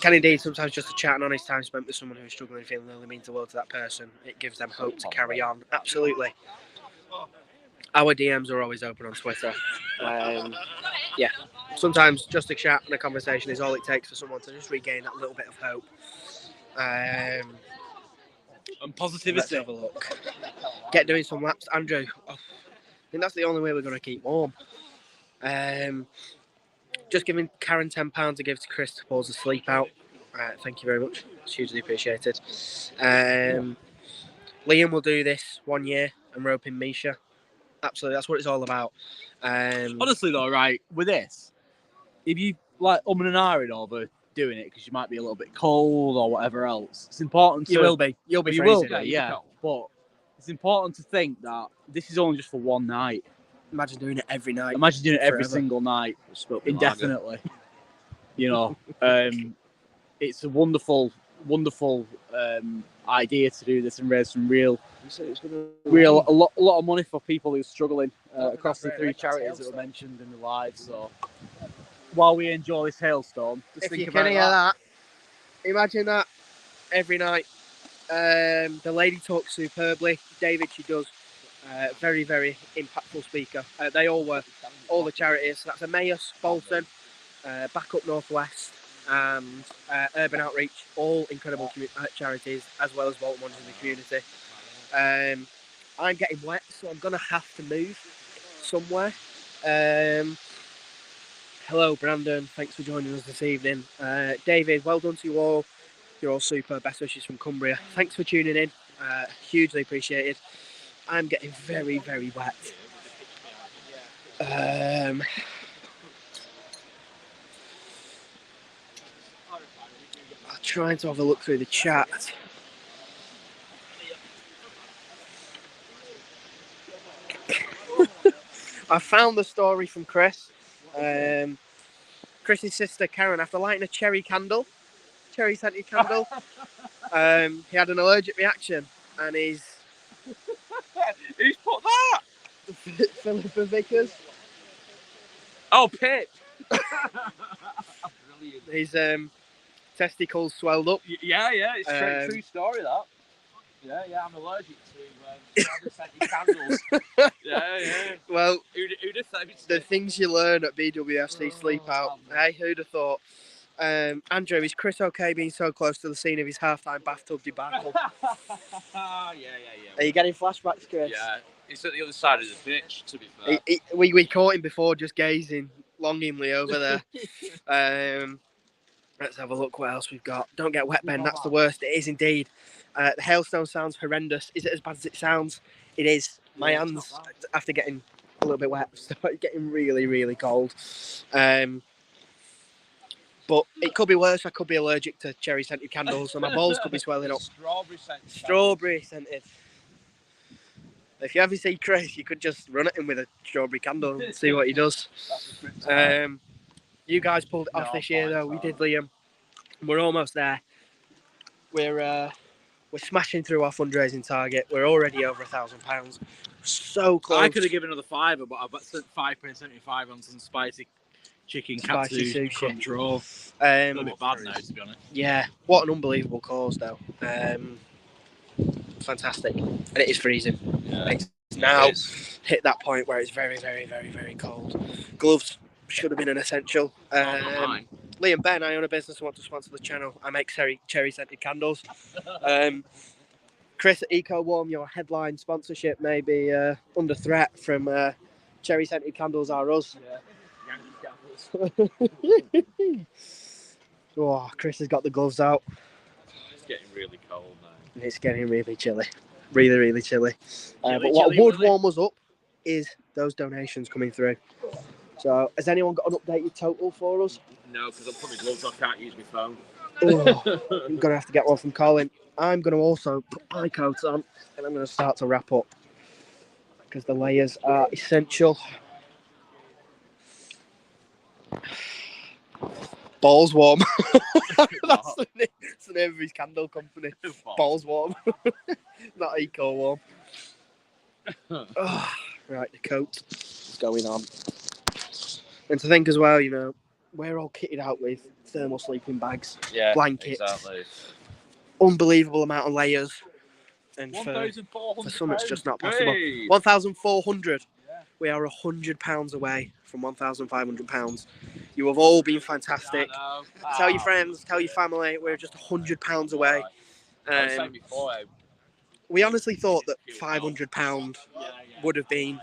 can indeed sometimes just a chat and honest time spent with someone who's struggling and feeling really mean to the world to that person. It gives them hope to carry on. Absolutely. Our DMs are always open on Twitter. Yeah, sometimes just a chat and a conversation is all it takes for someone to just regain that little bit of hope. And positivity. Let's have a look. Get doing some laps, Andrew. I think that's the only way we're going to keep warm. Just giving Karen £10 to give to Chris to pause the sleep out. Thank you very much. It's hugely appreciated. Liam will do this 1 year and rope in Misha. Absolutely, that's what it's all about. Honestly, though, right, with this, if you like and ahhing over doing it because you might be a little bit cold or whatever else, it's important to. You will be. You'll be you freezing. will be, yeah. But it's important to think that this is only just for one night. Imagine doing it every night. Imagine doing it every forever. single night, indefinitely. You know, it's a wonderful, wonderful idea to do this and raise some a lot of money for people who are struggling across the 3 charities that were mentioned in the live. So while we enjoy this hailstorm, just if think you about can hear that, imagine that every night. The lady talks superbly. David, she does. Very, very impactful speaker. They all were, all the charities. That's Emmaus, Bolton, Backup Northwest, and Urban Outreach. All incredible charities, as well as Bolton ones in the community. I'm getting wet, so I'm going to have to move somewhere. Hello, Brandon. Thanks for joining us this evening. David, well done to you all. You're all super. Best wishes from Cumbria. Thanks for tuning in. Hugely appreciated. I'm getting very, very wet. I'm trying to have a look through the chat. I found the story from Chris. Chris's sister Karen, after lighting a cherry scented candle, he had an allergic reaction, and he's Who's put that? Philippa Vickers. Oh, Pip. His testicles swelled up. Yeah, it's true story, that. Yeah, I'm allergic to scented candles. Yeah. Well, who'd have thought? the things you learn at BWFC Sleepout. Hey, who'd have thought? Andrew, is Chris okay being so close to the scene of his half-time bathtub debacle? Yeah. Are you getting flashbacks, Chris? Yeah, it's at the other side of the pitch, to be fair. We caught him before, just gazing longingly over there. Let's have a look what else we've got. Don't get wet, Ben. That's the worst. It is indeed. The hailstone sounds horrendous. Is it as bad as it sounds? It is. My hands, after getting a little bit wet, started getting really, really cold. But it could be worse. I could be allergic to cherry scented candles, so my balls could be swelling up. Strawberry scented. If you ever see Chris, you could just run at him with a strawberry candle and see what he does. You guys pulled it off this year, though. We did, Liam. We're almost there. We're smashing through our fundraising target. We're already over £1,000. So close. I could have given another £5, but I've spent £5.75 on some spicy chicken Spicy katsu sushi. control. A little bit bad now, to be honest. Yeah, what an unbelievable cause, though. Fantastic. And it is freezing. Yeah. It's now hit that point where it's very, very, very, very cold. Gloves should have been an essential. Lee and Ben, I own a business and want to sponsor the channel. I make cherry scented candles. Chris at Eco Warm, your headline sponsorship may be under threat from Cherry Scented Candles Are Us. Oh, Chris has got the gloves out. It's getting really cold now. It's getting really chilly. Really, really chilly. But Chilly, what would Willie. warm us up is those donations coming through. So, has anyone got an updated total for us? No, because I'm putting gloves on, I can't use my phone. Oh, I'm going to have to get one from Colin. I'm going to also put my coat on and I'm going to start to wrap up because the layers are essential. Balls Warm. That's the name of his candle company. Balls Warm. Not Eco Warm. Oh, right, the coat is going on. And to think as well, you know, we're all kitted out with thermal sleeping bags, blankets, exactly. unbelievable amount of layers. And for some, it's just not possible. 1,400. Yeah. We are £100 away from £1,500. You have all been fantastic. Tell your friends, tell your family. We're just £100 away. We honestly thought that £500 would have been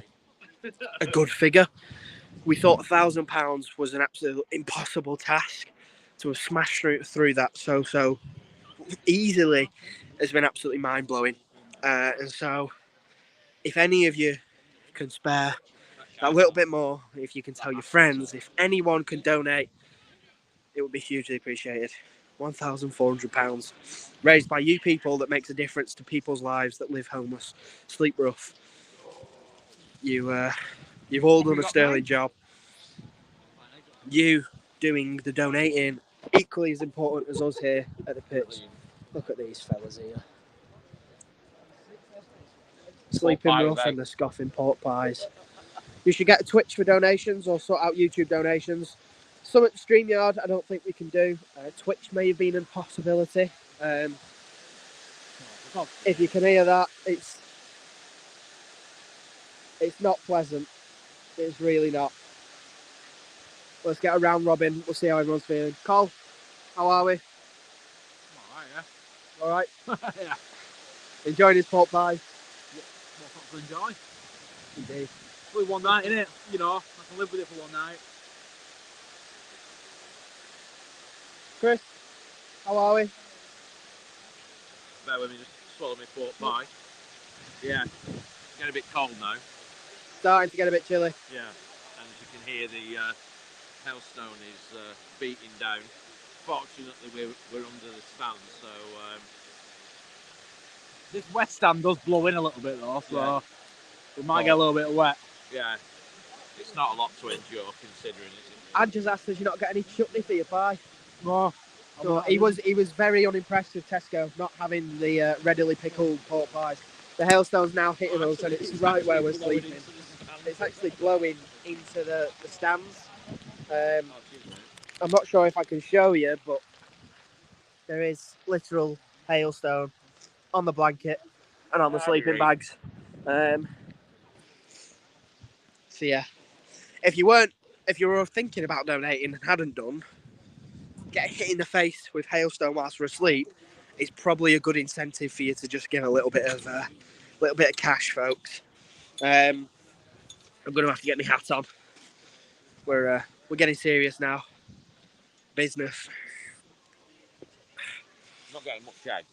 a good figure. We thought £1,000 was an absolute impossible task. To have smashed through that so easily has been absolutely mind-blowing. And so, if any of you can spare that little bit more, if you can tell your friends, if anyone can donate, it would be hugely appreciated. £1,400 raised by you people that makes a difference to people's lives that live homeless, sleep rough. You've all done a sterling job. You doing the donating equally as important as us here at the pitch. Look at these fellas here. Sleeping rough and the scoffing pork pies. You should get a Twitch for donations or sort out YouTube donations. Some at StreamYard I don't think we can do. Twitch may have been a possibility. If you can hear that, it's not pleasant. It's really not. Let's get a round robin. We'll see how everyone's feeling. Cole, how are we? I'm alright, All right? yeah. Enjoying his pork pie? What's not to enjoy? Indeed. Only one night, innit? You know, I can live with it for one night. Chris, how are we? Bear with me, just swallow my pork pie. Yeah, getting a bit cold now. Starting to get a bit chilly. Yeah, and as you can hear, the hailstone is beating down. Fortunately, we're under the stand, so This wet stand does blow in a little bit though, so yeah. we might get a little bit wet. Yeah, it's not a lot to endure considering it. I just asked, did you not get any chutney for your pie? No. So he was very unimpressed with Tesco not having the readily pickled pork pies. The hailstone's now hitting us and it's right where we're sleeping. It's actually blowing into the stands. I'm not sure if I can show you, but there is literal hailstone on the blanket and on the sleeping bags. So yeah, if you were thinking about donating and hadn't done, get hit in the face with hailstone whilst we're asleep is probably a good incentive for you to just give a little bit of cash, folks. I'm going to have to get my hat on. We're getting serious now. Business. Not getting much shade.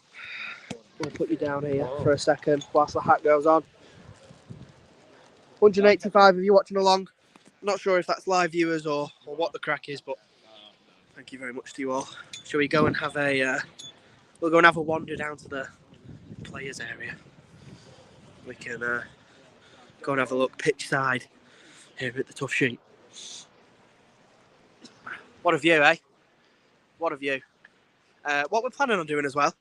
We'll put you down here for a second whilst the hat goes on. 185 of you watching along. Not sure if that's live viewers or what the crack is, but thank you very much to you all. Shall we go and have we'll go and have a wander down to the players area. We can go and have a look pitch side here at the Tough Sheet. What a view, eh? What a view. What we're planning on doing as well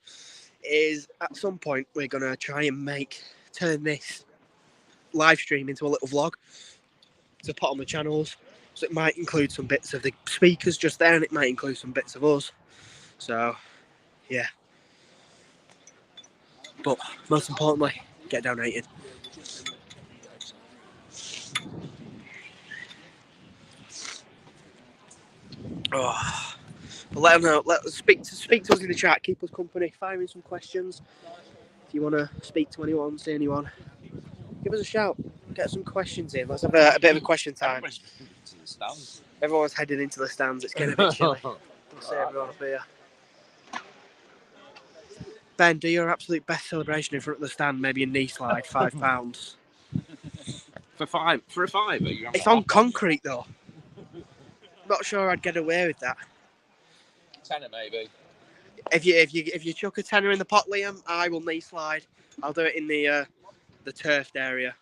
is at some point we're going to try and turn this live stream into a little vlog to put on the channels. So it might include some bits of the speakers just there and it might include some bits of us. So, yeah. But most importantly, get donated. Oh, but let them know. Let us speak to us in the chat. Keep us company. Fire in some questions. If you want to speak to anyone, see anyone, give us a shout. Get some questions in. Let's have a bit of a question time. Everyone's heading into the stands. It's getting a bit chilly. We'll see everyone up here. Ben, do your absolute best celebration in front of the stand. Maybe a knee slide, £5. For a fiver. It's on concrete though. Not sure I'd get away with that. Tenner maybe. If you chuck a tenner in the pot, Liam, I will knee slide. I'll do it in the turfed area.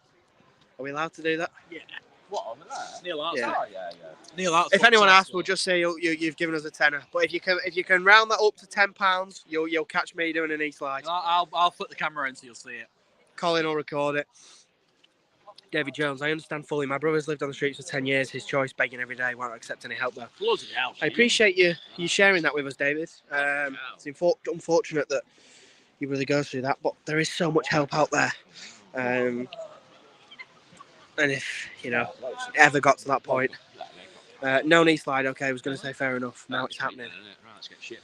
Are we allowed to do that? Yeah. What over there? Neil Arts. Yeah. Oh, yeah. Neil Arts. If anyone asks, we'll just say you've given us a tenner. But if you can round that up to £10, you'll catch me doing a knee slide. I'll flip the camera in so you'll see it. Colin will record it. David Jones, I understand fully. My brother's lived on the streets for 10 years. His choice, begging every day, won't accept any help though. Bloody hell. I appreciate you sharing that with us, David. It's unfortunate that you really go through that, but there is so much help out there. And if it ever got to that point, no knee slide. Okay, I was going to say fair enough. Now it's happening. Let's get shit.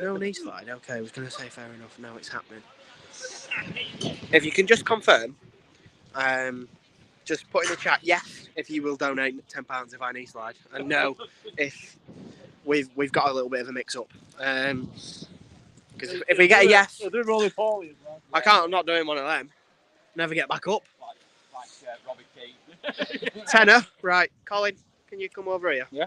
No knee slide. Okay, I was going to say fair enough. Now it's happening. If you can just confirm. Just put in the chat yes if you will donate £10 if I knee slide, and no if we've got a little bit of a mix up. Because if we get a yes, I can't. I'm not doing one of them. Never get back up. Like Robbie Keane. Tenner, right? Colin, can you come over here? Yeah.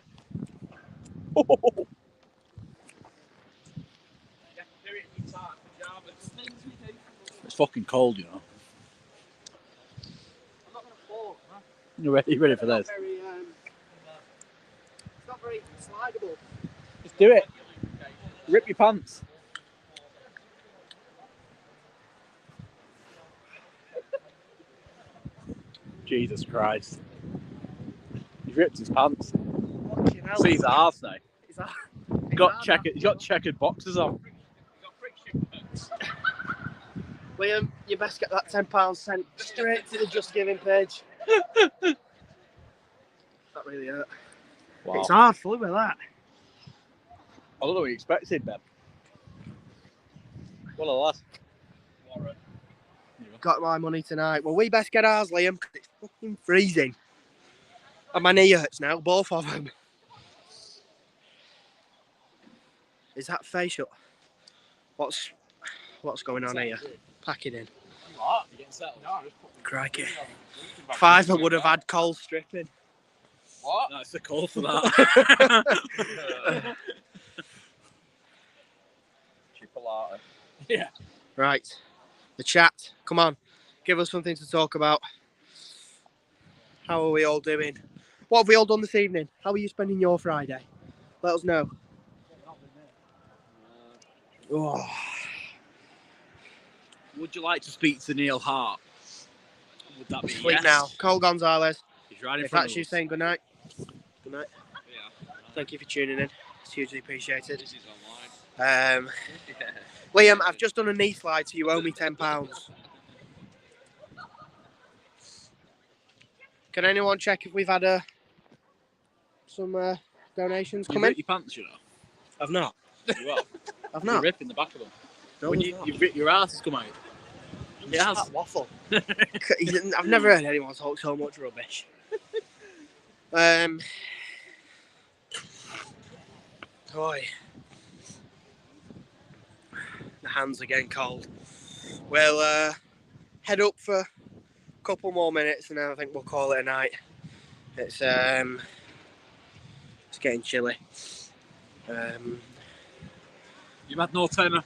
It's fucking cold, you know. You ready for this? It's not very slidable. Just do it. Rip your pants. Jesus Christ. He's ripped his pants. See his arse now. He's got checkered boxers on. Liam, you best get that £10 sent straight to the Just Giving page. That really hurt. Wow. It's hard, fully with that. I don't know what you expected, Ben. What a lad. Got my money tonight. Well, we best get ours, Liam, because it's fucking freezing. And my knee hurts now, both of them. Is that facial? What's going on here? Pack it in. What? You getting settled? No, Crikey. Fiver would have had coal stripping. What? No, it's a call for that. Chipolata. Yeah. Right. The chat. Come on. Give us something to talk about. How are we all doing? What have we all done this evening? How are you spending your Friday? Let us know. Oh. Would you like to speak to Neil Hart? Would that be Sleep yes? now. Cole Gonzalez. He's right in If front that's of you us. saying good night. Good night. Yeah. Thank you for tuning in. It's hugely appreciated. This is online. Liam, I've just done a knee slide, so you owe me £10. Can anyone check if we've had some donations You come in? ripped your pants, you know. I've not. You have. I've You're not. ripping the back of them. No, When I've you not. your ass has come out. Yes. That waffle. I've never heard anyone talk so much rubbish. Boy. The hands are getting cold. We'll head up for a couple more minutes and then I think we'll call it a night. It's getting chilly. You've had no tenner.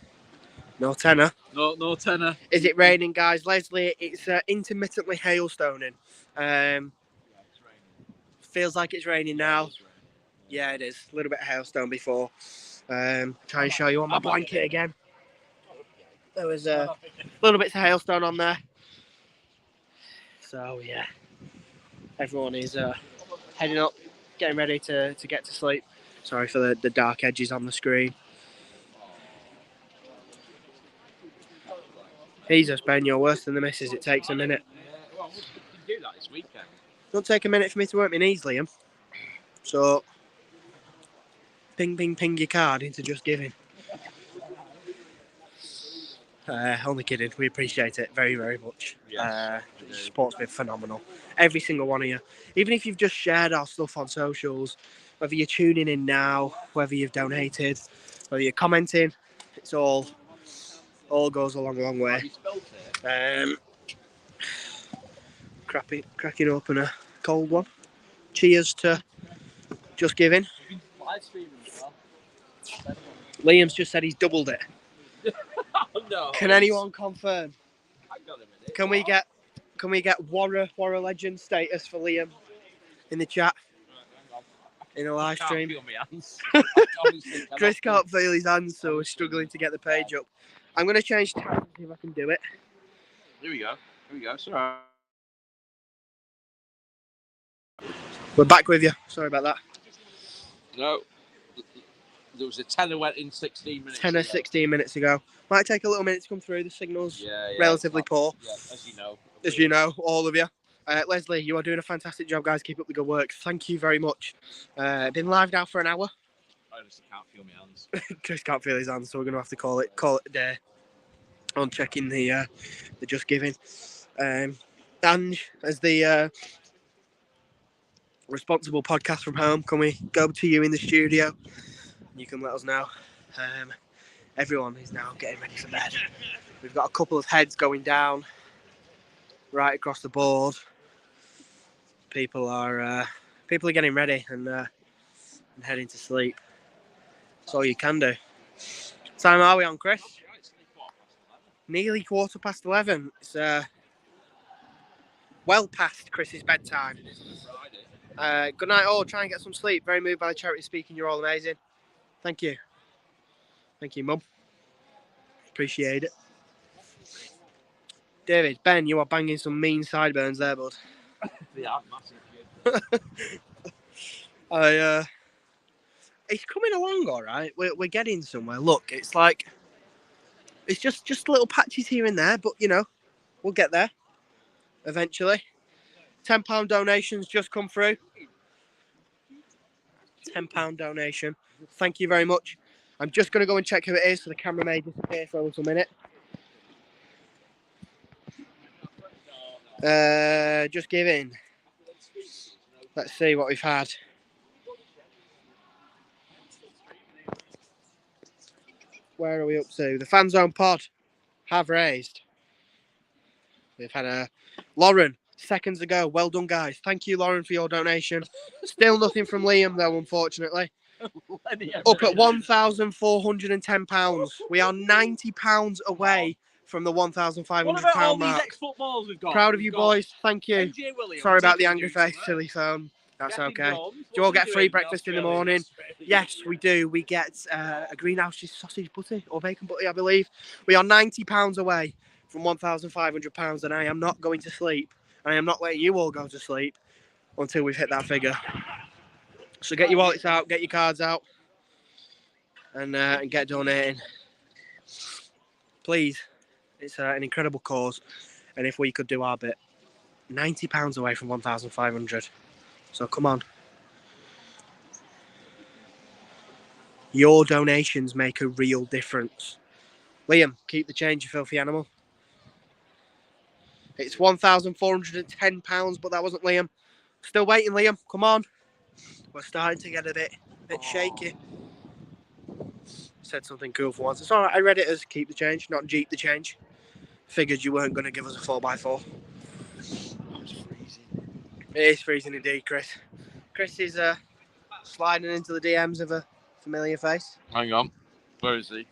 No tenner. No tenner. Is it raining, guys? Leslie, it's intermittently hailstoning. Feels like it's raining now. Yeah, it is. A little bit of hailstone before. Try and show you on my blanket again. There was little bits of hailstone on there. So, yeah. Everyone is heading up, getting ready to get to sleep. Sorry for the dark edges on the screen. Jesus, Ben, you're worse than the missus. It takes a minute. Well, we can do that this weekend. Don't take a minute for me to work my knees, Liam. So, ping your card into Just Giving. Only kidding. We appreciate it very, very much. Yes, Your support's been phenomenal. Every single one of you. Even if you've just shared our stuff on socials, whether you're tuning in now, whether you've donated, whether you're commenting, it's all goes a long way. Cracking open a cold one. Cheers to Just Giving. Liam's just said he's doubled it. No. Can anyone confirm? Hang on a minute. Can we get Warra legend status for Liam in the chat in a live stream? Can't feel my hands. Chris can't feel his hands, so we're struggling to get the page up. I'm going to change tabs and see if I can do it. Here we go. Sorry. We're back with you. Sorry about that. No. There was a tenner went in 16 minutes. Tenner 16 minutes ago. Might take a little minute to come through. The signal's relatively poor. Yeah, as you know. As you know, all of you. Leslie, you are doing a fantastic job, guys. Keep up the good work. Thank you very much. Been live now for an hour. I just can't feel my hands. Chris can't feel his hands, so we're going to have to call it a day on checking the Just Giving. Ange, as the responsible podcast from home, can we go to you in the studio? You can let us know. Everyone is now getting ready for bed. We've got a couple of heads going down right across the board. People are getting ready and heading to sleep. That's all you can do. What time are we on, Chris? Nearly 11:15. It's well past Chris's bedtime. Good night all. Try and get some sleep. Very moved by the charity speaking. You're all amazing. Thank you. Thank you, Mum. Appreciate it. David, Ben, you are banging some mean sideburns there, bud. They are massive. It's coming along all right. We're getting somewhere. Look, it's like it's just little patches here and there, but you know, we'll get there eventually. £10 donations just come through. £10 donation. Thank you very much. I'm just going to go and check who it is, so the camera may disappear for a little minute. Just Giving. Let's see what we've had. Where are we up to? The Fanzone pod have raised. We've had a Lauren seconds ago. Well done, guys. Thank you, Lauren, for your donation. Still nothing from Liam, though, unfortunately. Up at £1,410. We are £90 away from the £1,500 What about all mark. these ex-footballers we've got? Proud of you, boys. Thank you. Williams, Sorry about the angry face, silly phone. That's Getting okay. Jones, Do you all get free breakfast in the morning? Australia? Yes, we do. We get a greenhouse sausage butty or bacon butty, I believe. We are £90 away from £1,500, and I am not going to sleep. I am not letting you all go to sleep until we've hit that figure. So get your wallets out, get your cards out, and get donating. Please. It's an incredible cause, and if we could do our bit, £90 away from 1,500. So come on. Your donations make a real difference. Liam, keep the change, you filthy animal. It's £1,410, but that wasn't Liam. Still waiting, Liam. Come on. We're starting to get a bit shaky. Said something cool for once. It's all right. I read it as keep the change, not Jeep the change. Figured you weren't going to give us a 4x4. It's freezing. It is freezing indeed, Chris. Chris is sliding into the DMs of a familiar face. Hang on. Where is he?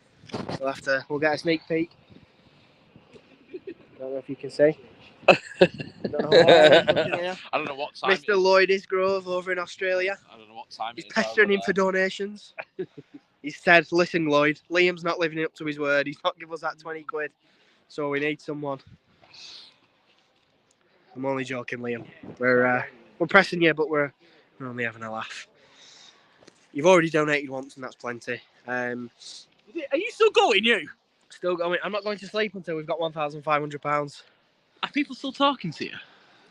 We'll get a sneak peek. Don't know if you can see. I don't know what time. Mr. Lloyd Isgrove over in Australia. I don't know what time. He's pestering him for donations. He said, "Listen, Lloyd, Liam's not living up to his word. He's not give us that 20 quid. So we need someone." I'm only joking, Liam. We're pressing you, but we're only having a laugh. You've already donated once, and that's plenty. Are you still going, you? Still going. I'm not going to sleep until we've got £1,500. Are people still talking to you?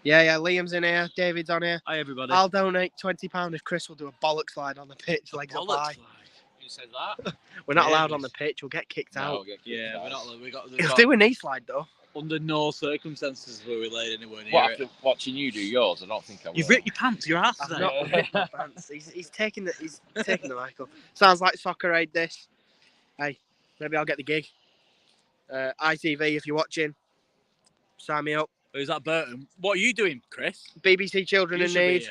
Yeah. Liam's in here. David's on here. Hi, everybody. I'll donate £20 if Chris will do a bollock slide on the pitch, legs up high. You said that. We're not allowed on the pitch. We'll get kicked out. We'll get kicked out. We're not. We got. Let's do a knee slide though. Under no circumstances were we laid anywhere near Well, it. after watching you do yours, I don't think I will. You've ripped your pants. Your ass. I've not ripped my pants. He's taking the Michael. Sounds like soccer aid. This. Hey, maybe I'll get the gig. ITV, if you're watching, sign me up. Who's that, Burton? What are you doing, Chris? BBC Children You in should be Need. here.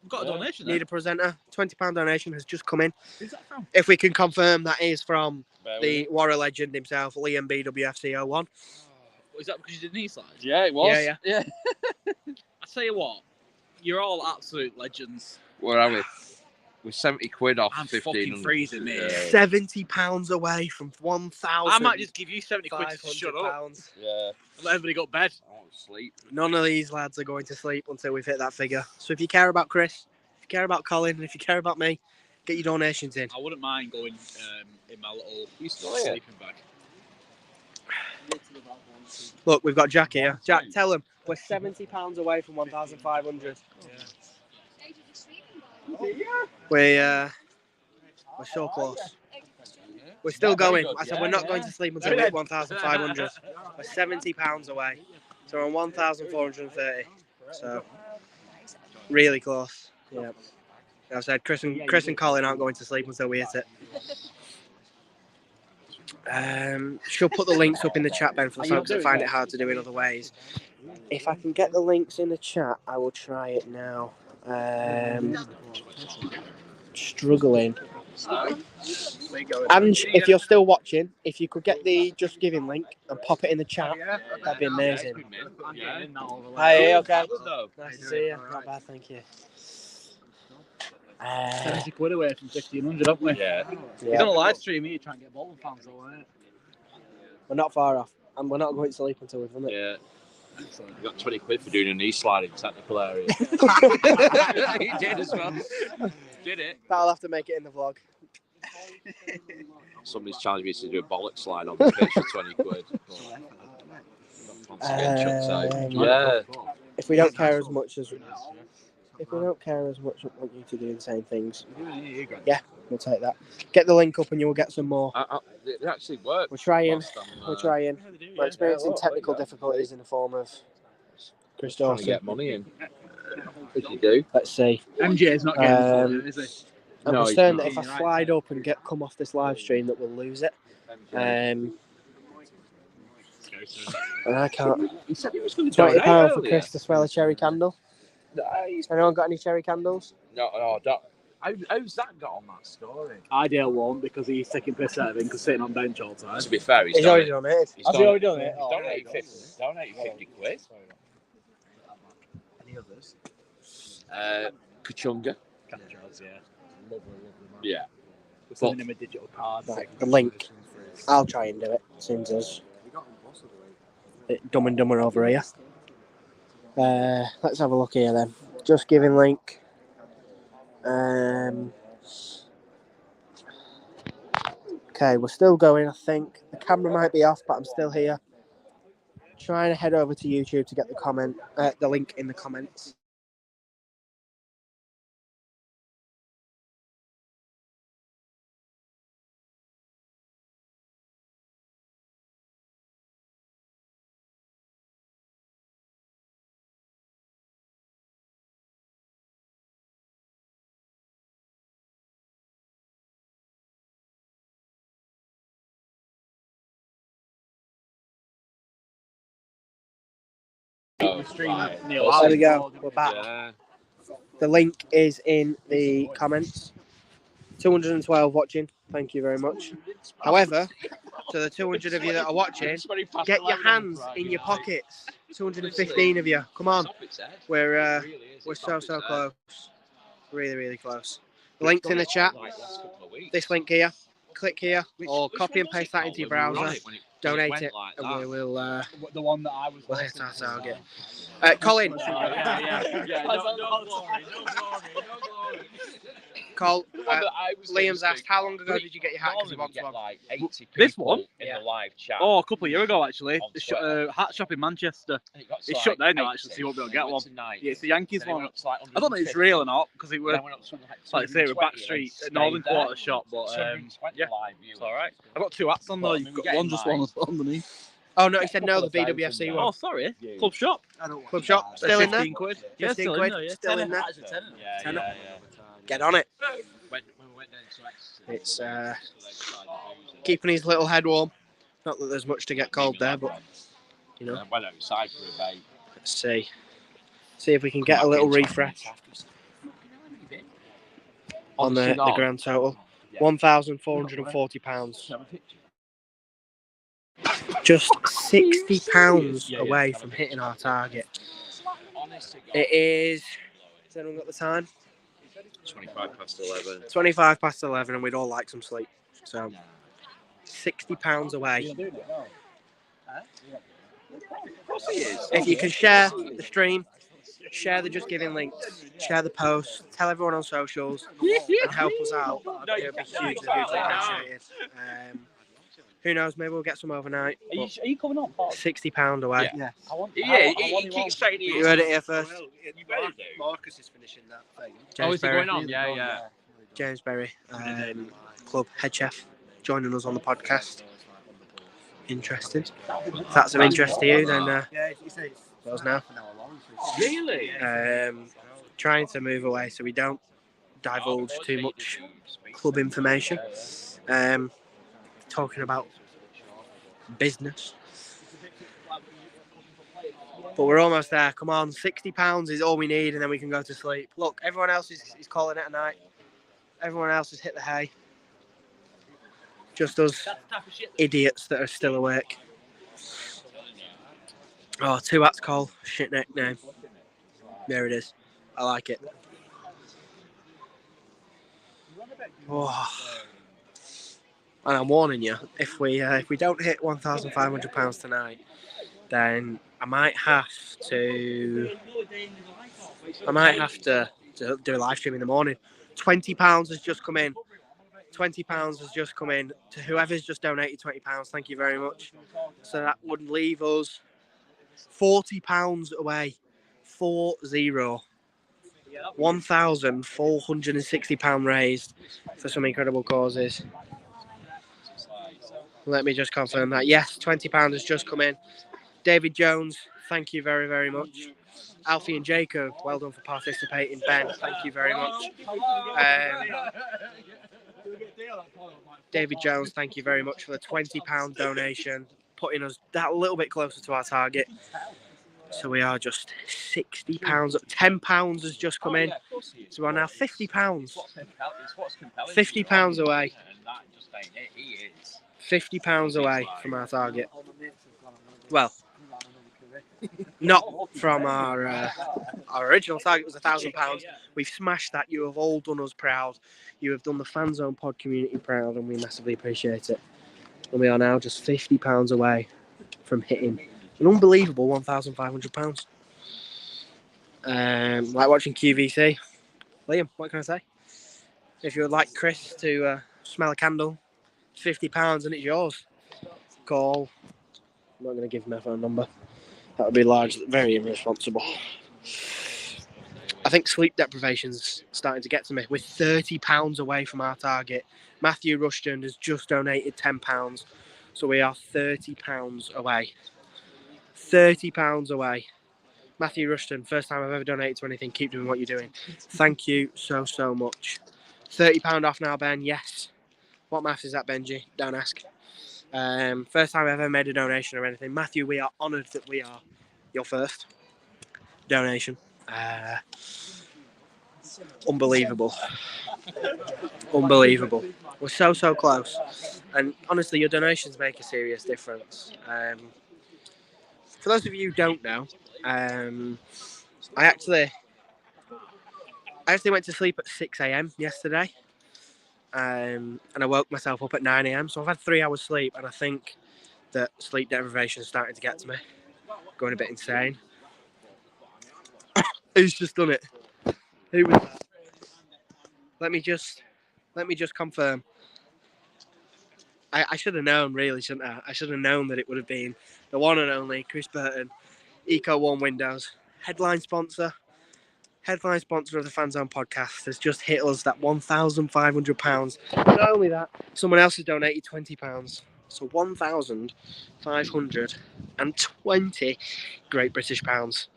We've got a donation. Need a presenter. £20 donation has just come in. Who's that from? If we can confirm that is from the Warrior legend himself, Liam BWFC01. Is that because you did knee slides? Yeah, it was. Yeah. I tell you what, you're all absolute legends. Where are we? We're 70 quid off I'm 1500. fucking freezing, mate. £70 away from 1,000. I might just give you 70 quid to shut up. Yeah. And let everybody go to bed. I want to sleep. None of these lads are going to sleep until we've hit that figure. So if you care about Chris, if you care about Colin, and if you care about me, get your donations in. I wouldn't mind going in my little still here? sleeping bag. Look, we've got Jack here. Jack, tell him we're £70 away from 1,500. We're so close. We're still going. I said we're not going to sleep until we hit 1,500. We're £70 away. So we're on 1,430. So really close. Yeah. I said Chris and Colin aren't going to sleep until we hit it. She'll put the links up in the chat, Ben, for the folks that find it hard to do in other ways. If I can get the links in the chat, I will try it now. Struggling. Ange, if you're still watching, if you could get the Just Giving link and pop it in the chat, that'd be amazing. Hi, okay. Nice to see you. Not bad, thank you. 70 quid away from 1,500, haven't we? Yeah. He's on a live stream here trying to get Bolton fans all right. We're not far off, and we're not going to sleep until we've done it. Yeah. Excellent. You got 20 quid for doing a knee slide in technical area. He did as well. Did it? That'll have to make it in the vlog. Somebody's challenged me to do a bollock slide on the pitch for 20 quid. Yeah. If we don't care as much as we want you to do the same things. Yeah, we'll take that. Get the link up and you will get some more. It actually worked. We're trying. We're experiencing technical difficulties in the form of Chris Trying Dawson. to get money in. If you do. Let's see. MJ's not getting it, is he? I'm concerned that if I slide up and come off this live stream that we'll lose it. And I can't. He said he was going to donate £20 for earlier. Chris to swell a cherry candle. Anyone got any cherry candles? No, don't. How's that got on that story? Ideal won't because he's taking piss out of him because sitting on bench all the time. To be fair, He's already done it. Has he already done it? Donate 50 quid. Any others? Kachunga. Yeah. Lovely man. Yeah. We're sending him a digital card. Right, the link. I'll try and do it. Seems as bit dumb and dumber over here. Let's have a look here then. Just Giving link. Okay, we're still going, I think. The camera might be off, but I'm still here. Trying to head over to YouTube to get the link in the comments. There we go. We're back. Yeah. The link is in the comments. 212 watching. Thank you very much. However, to the 200 of you that are watching, get your hands in your pockets. 215 of you. Come on. We're so close. Really, really close. The link's in the chat. This link here. Click here or copy and paste that into your browser. Donate it, and we will. The one that I was. We'll hit our target. Colin. Yeah. No glory. Cole, I was Liam's thinking, asked, how long ago did you get your hat? Because he normally we wants get one. like 80 This people one? in Yeah. the live chat. Oh, a couple of years ago, actually. On The Twitter. hat shop in Manchester. And it got to It's like shut down now, 80, actually, so you won't be able to and get it one. went to 90, Yeah, it's the Yankees then it one. went up to like I don't know if it's 150, real or not, because it then were, went up to like I say, it were 220, Backstreet and at Northern stayed there. Quarter shop. But 220 yeah, live viewers. it's all right. I've got two hats on But, though. I You've mean, got we're one getting, just like, one underneath. Oh, no, he said no, the couple of BWFC thousand one. Oh, sorry. Club shop. Club shop, still in there? 15 quid. Yeah, 15 still quid, in there, yeah. still in there. Yeah, Tenner. yeah. Get on it. When we went down to Exeter, It's keeping his little head warm. Not that there's much to get cold there, but, you know. I went outside for a bait. Let's see. See if we can get a little refresh on the grand total. £1,440. Just £60 away from hitting our target. It is. Has anyone got the time? 25 past 11. 25 past 11, and we'd all like some sleep. So, £60 away. If you can share the stream, share the Just Giving links, share the post, tell everyone on socials, and help us out, it would be hugely appreciated. Who knows? Maybe we'll get some overnight. Are you coming on? £60 away. Yeah. He keeps saying he You heard it here first. You better do. Marcus is finishing that thing. Oh, is it going on? Yeah. James Berry, club head chef, joining us on the podcast. Interesting. If that's of interest to you, then let us know. Really? Trying to move away so we don't divulge too much club information. Talking about business. But we're almost there. Come on, £60 is all we need, and then we can go to sleep. Look, everyone else is calling it a night. Everyone else has hit the hay. Just us idiots that are still awake. Oh, two hats, Cole. Shit nickname. There it is. I like it. Oh. And I'm warning you, if we don't hit £1,500 tonight, then I might have to do a live stream in the morning. £20 has just come in. £20 has just come in to whoever's just donated £20. Thank you very much. So that would leave us £40 away. 40. £1,460 raised for some incredible causes. Let me just confirm that. Yes, £20 has just come in. David Jones, thank you very, very much. Alfie and Jacob, well done for participating. Ben, thank you very much. David Jones, thank you very much for the £20 donation, putting us that little bit closer to our target. So we are just £60. £10 has just come in. So we're now £50. £50 away. £50 away from our target. Well, not from our original target was £1,000. We've smashed that. You have all done us proud. You have done the Fanzone pod community proud, and we massively appreciate it. And we are now just £50 away from hitting an unbelievable £1,500. Like watching QVC. Liam, what can I say? If you would like Chris to smell a candle, £50 and it's yours. Call. I'm not going to give my phone number. That would be very irresponsible. I think sleep deprivation's starting to get to me. We're £30 away from our target. Matthew Rushton has just donated £10. So we are £30 away. £30 away. Matthew Rushton, first time I've ever donated to anything. Keep doing what you're doing. Thank you so much. £30 off now, Ben. Yes. What maths is that, Benji? Don't ask. First time I've ever made a donation or anything. Matthew, we are honoured that we are your first donation. Unbelievable. Unbelievable. We're so close. And honestly, your donations make a serious difference. For those of you who don't know, I actually went to sleep at 6 a.m. yesterday. And I woke myself up at 9 a.m. So I've had 3 hours sleep, and I think that sleep deprivation is starting to get to me. Going a bit insane. Who's just done it? Who was that? let me just confirm. I should have known, really, shouldn't I? I should have known that it would have been the one and only Chris Burton, Eco One Windows, headline sponsor of the Fanzone podcast, has just hit us that £1,500. Not only that, someone else has donated £20. So 1,520 Great British pounds.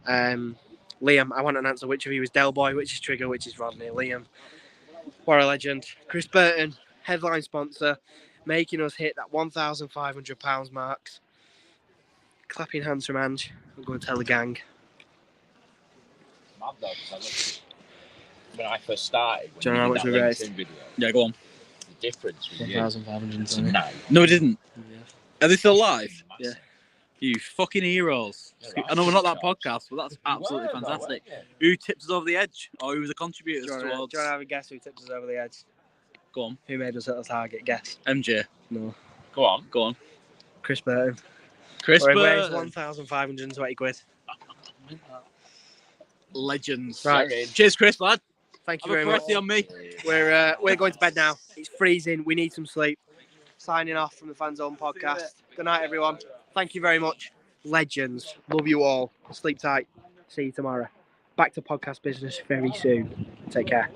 Liam, I want an answer. Which of you is Del Boy? Which is Trigger? Which is Rodney? Liam, what a legend. Chris Burton, headline sponsor, making us hit that £1,500 marks. Clapping hands from Ange. I'm going to tell the gang. Mad though, 'cause I looked when I first started. Do you know how much we raised? Video, Yeah, go on. the difference was 1,520. No, it didn't. Are they still live? Yeah. You fucking heroes. Yeah, I know we're not that that's podcast, but that's absolutely were, though, fantastic. weren't Who tipped us over the edge? Or who was the contributors Do you towards? want to have a guess who tipped us over the edge? Go on. Who made us hit the target? Guess. MJ. No. Go on. Go on. Chris Burton. Chris We're raised Burton. 1,520 quid. Legends. Right. Cheers, Chris, lad. Thank you Have a very much. birthday on me. We're going to bed now. It's freezing. We need some sleep. Signing off from the Fanzone podcast. Good night, everyone. Thank you very much. Legends. Love you all. Sleep tight. See you tomorrow. Back to podcast business very soon. Take care.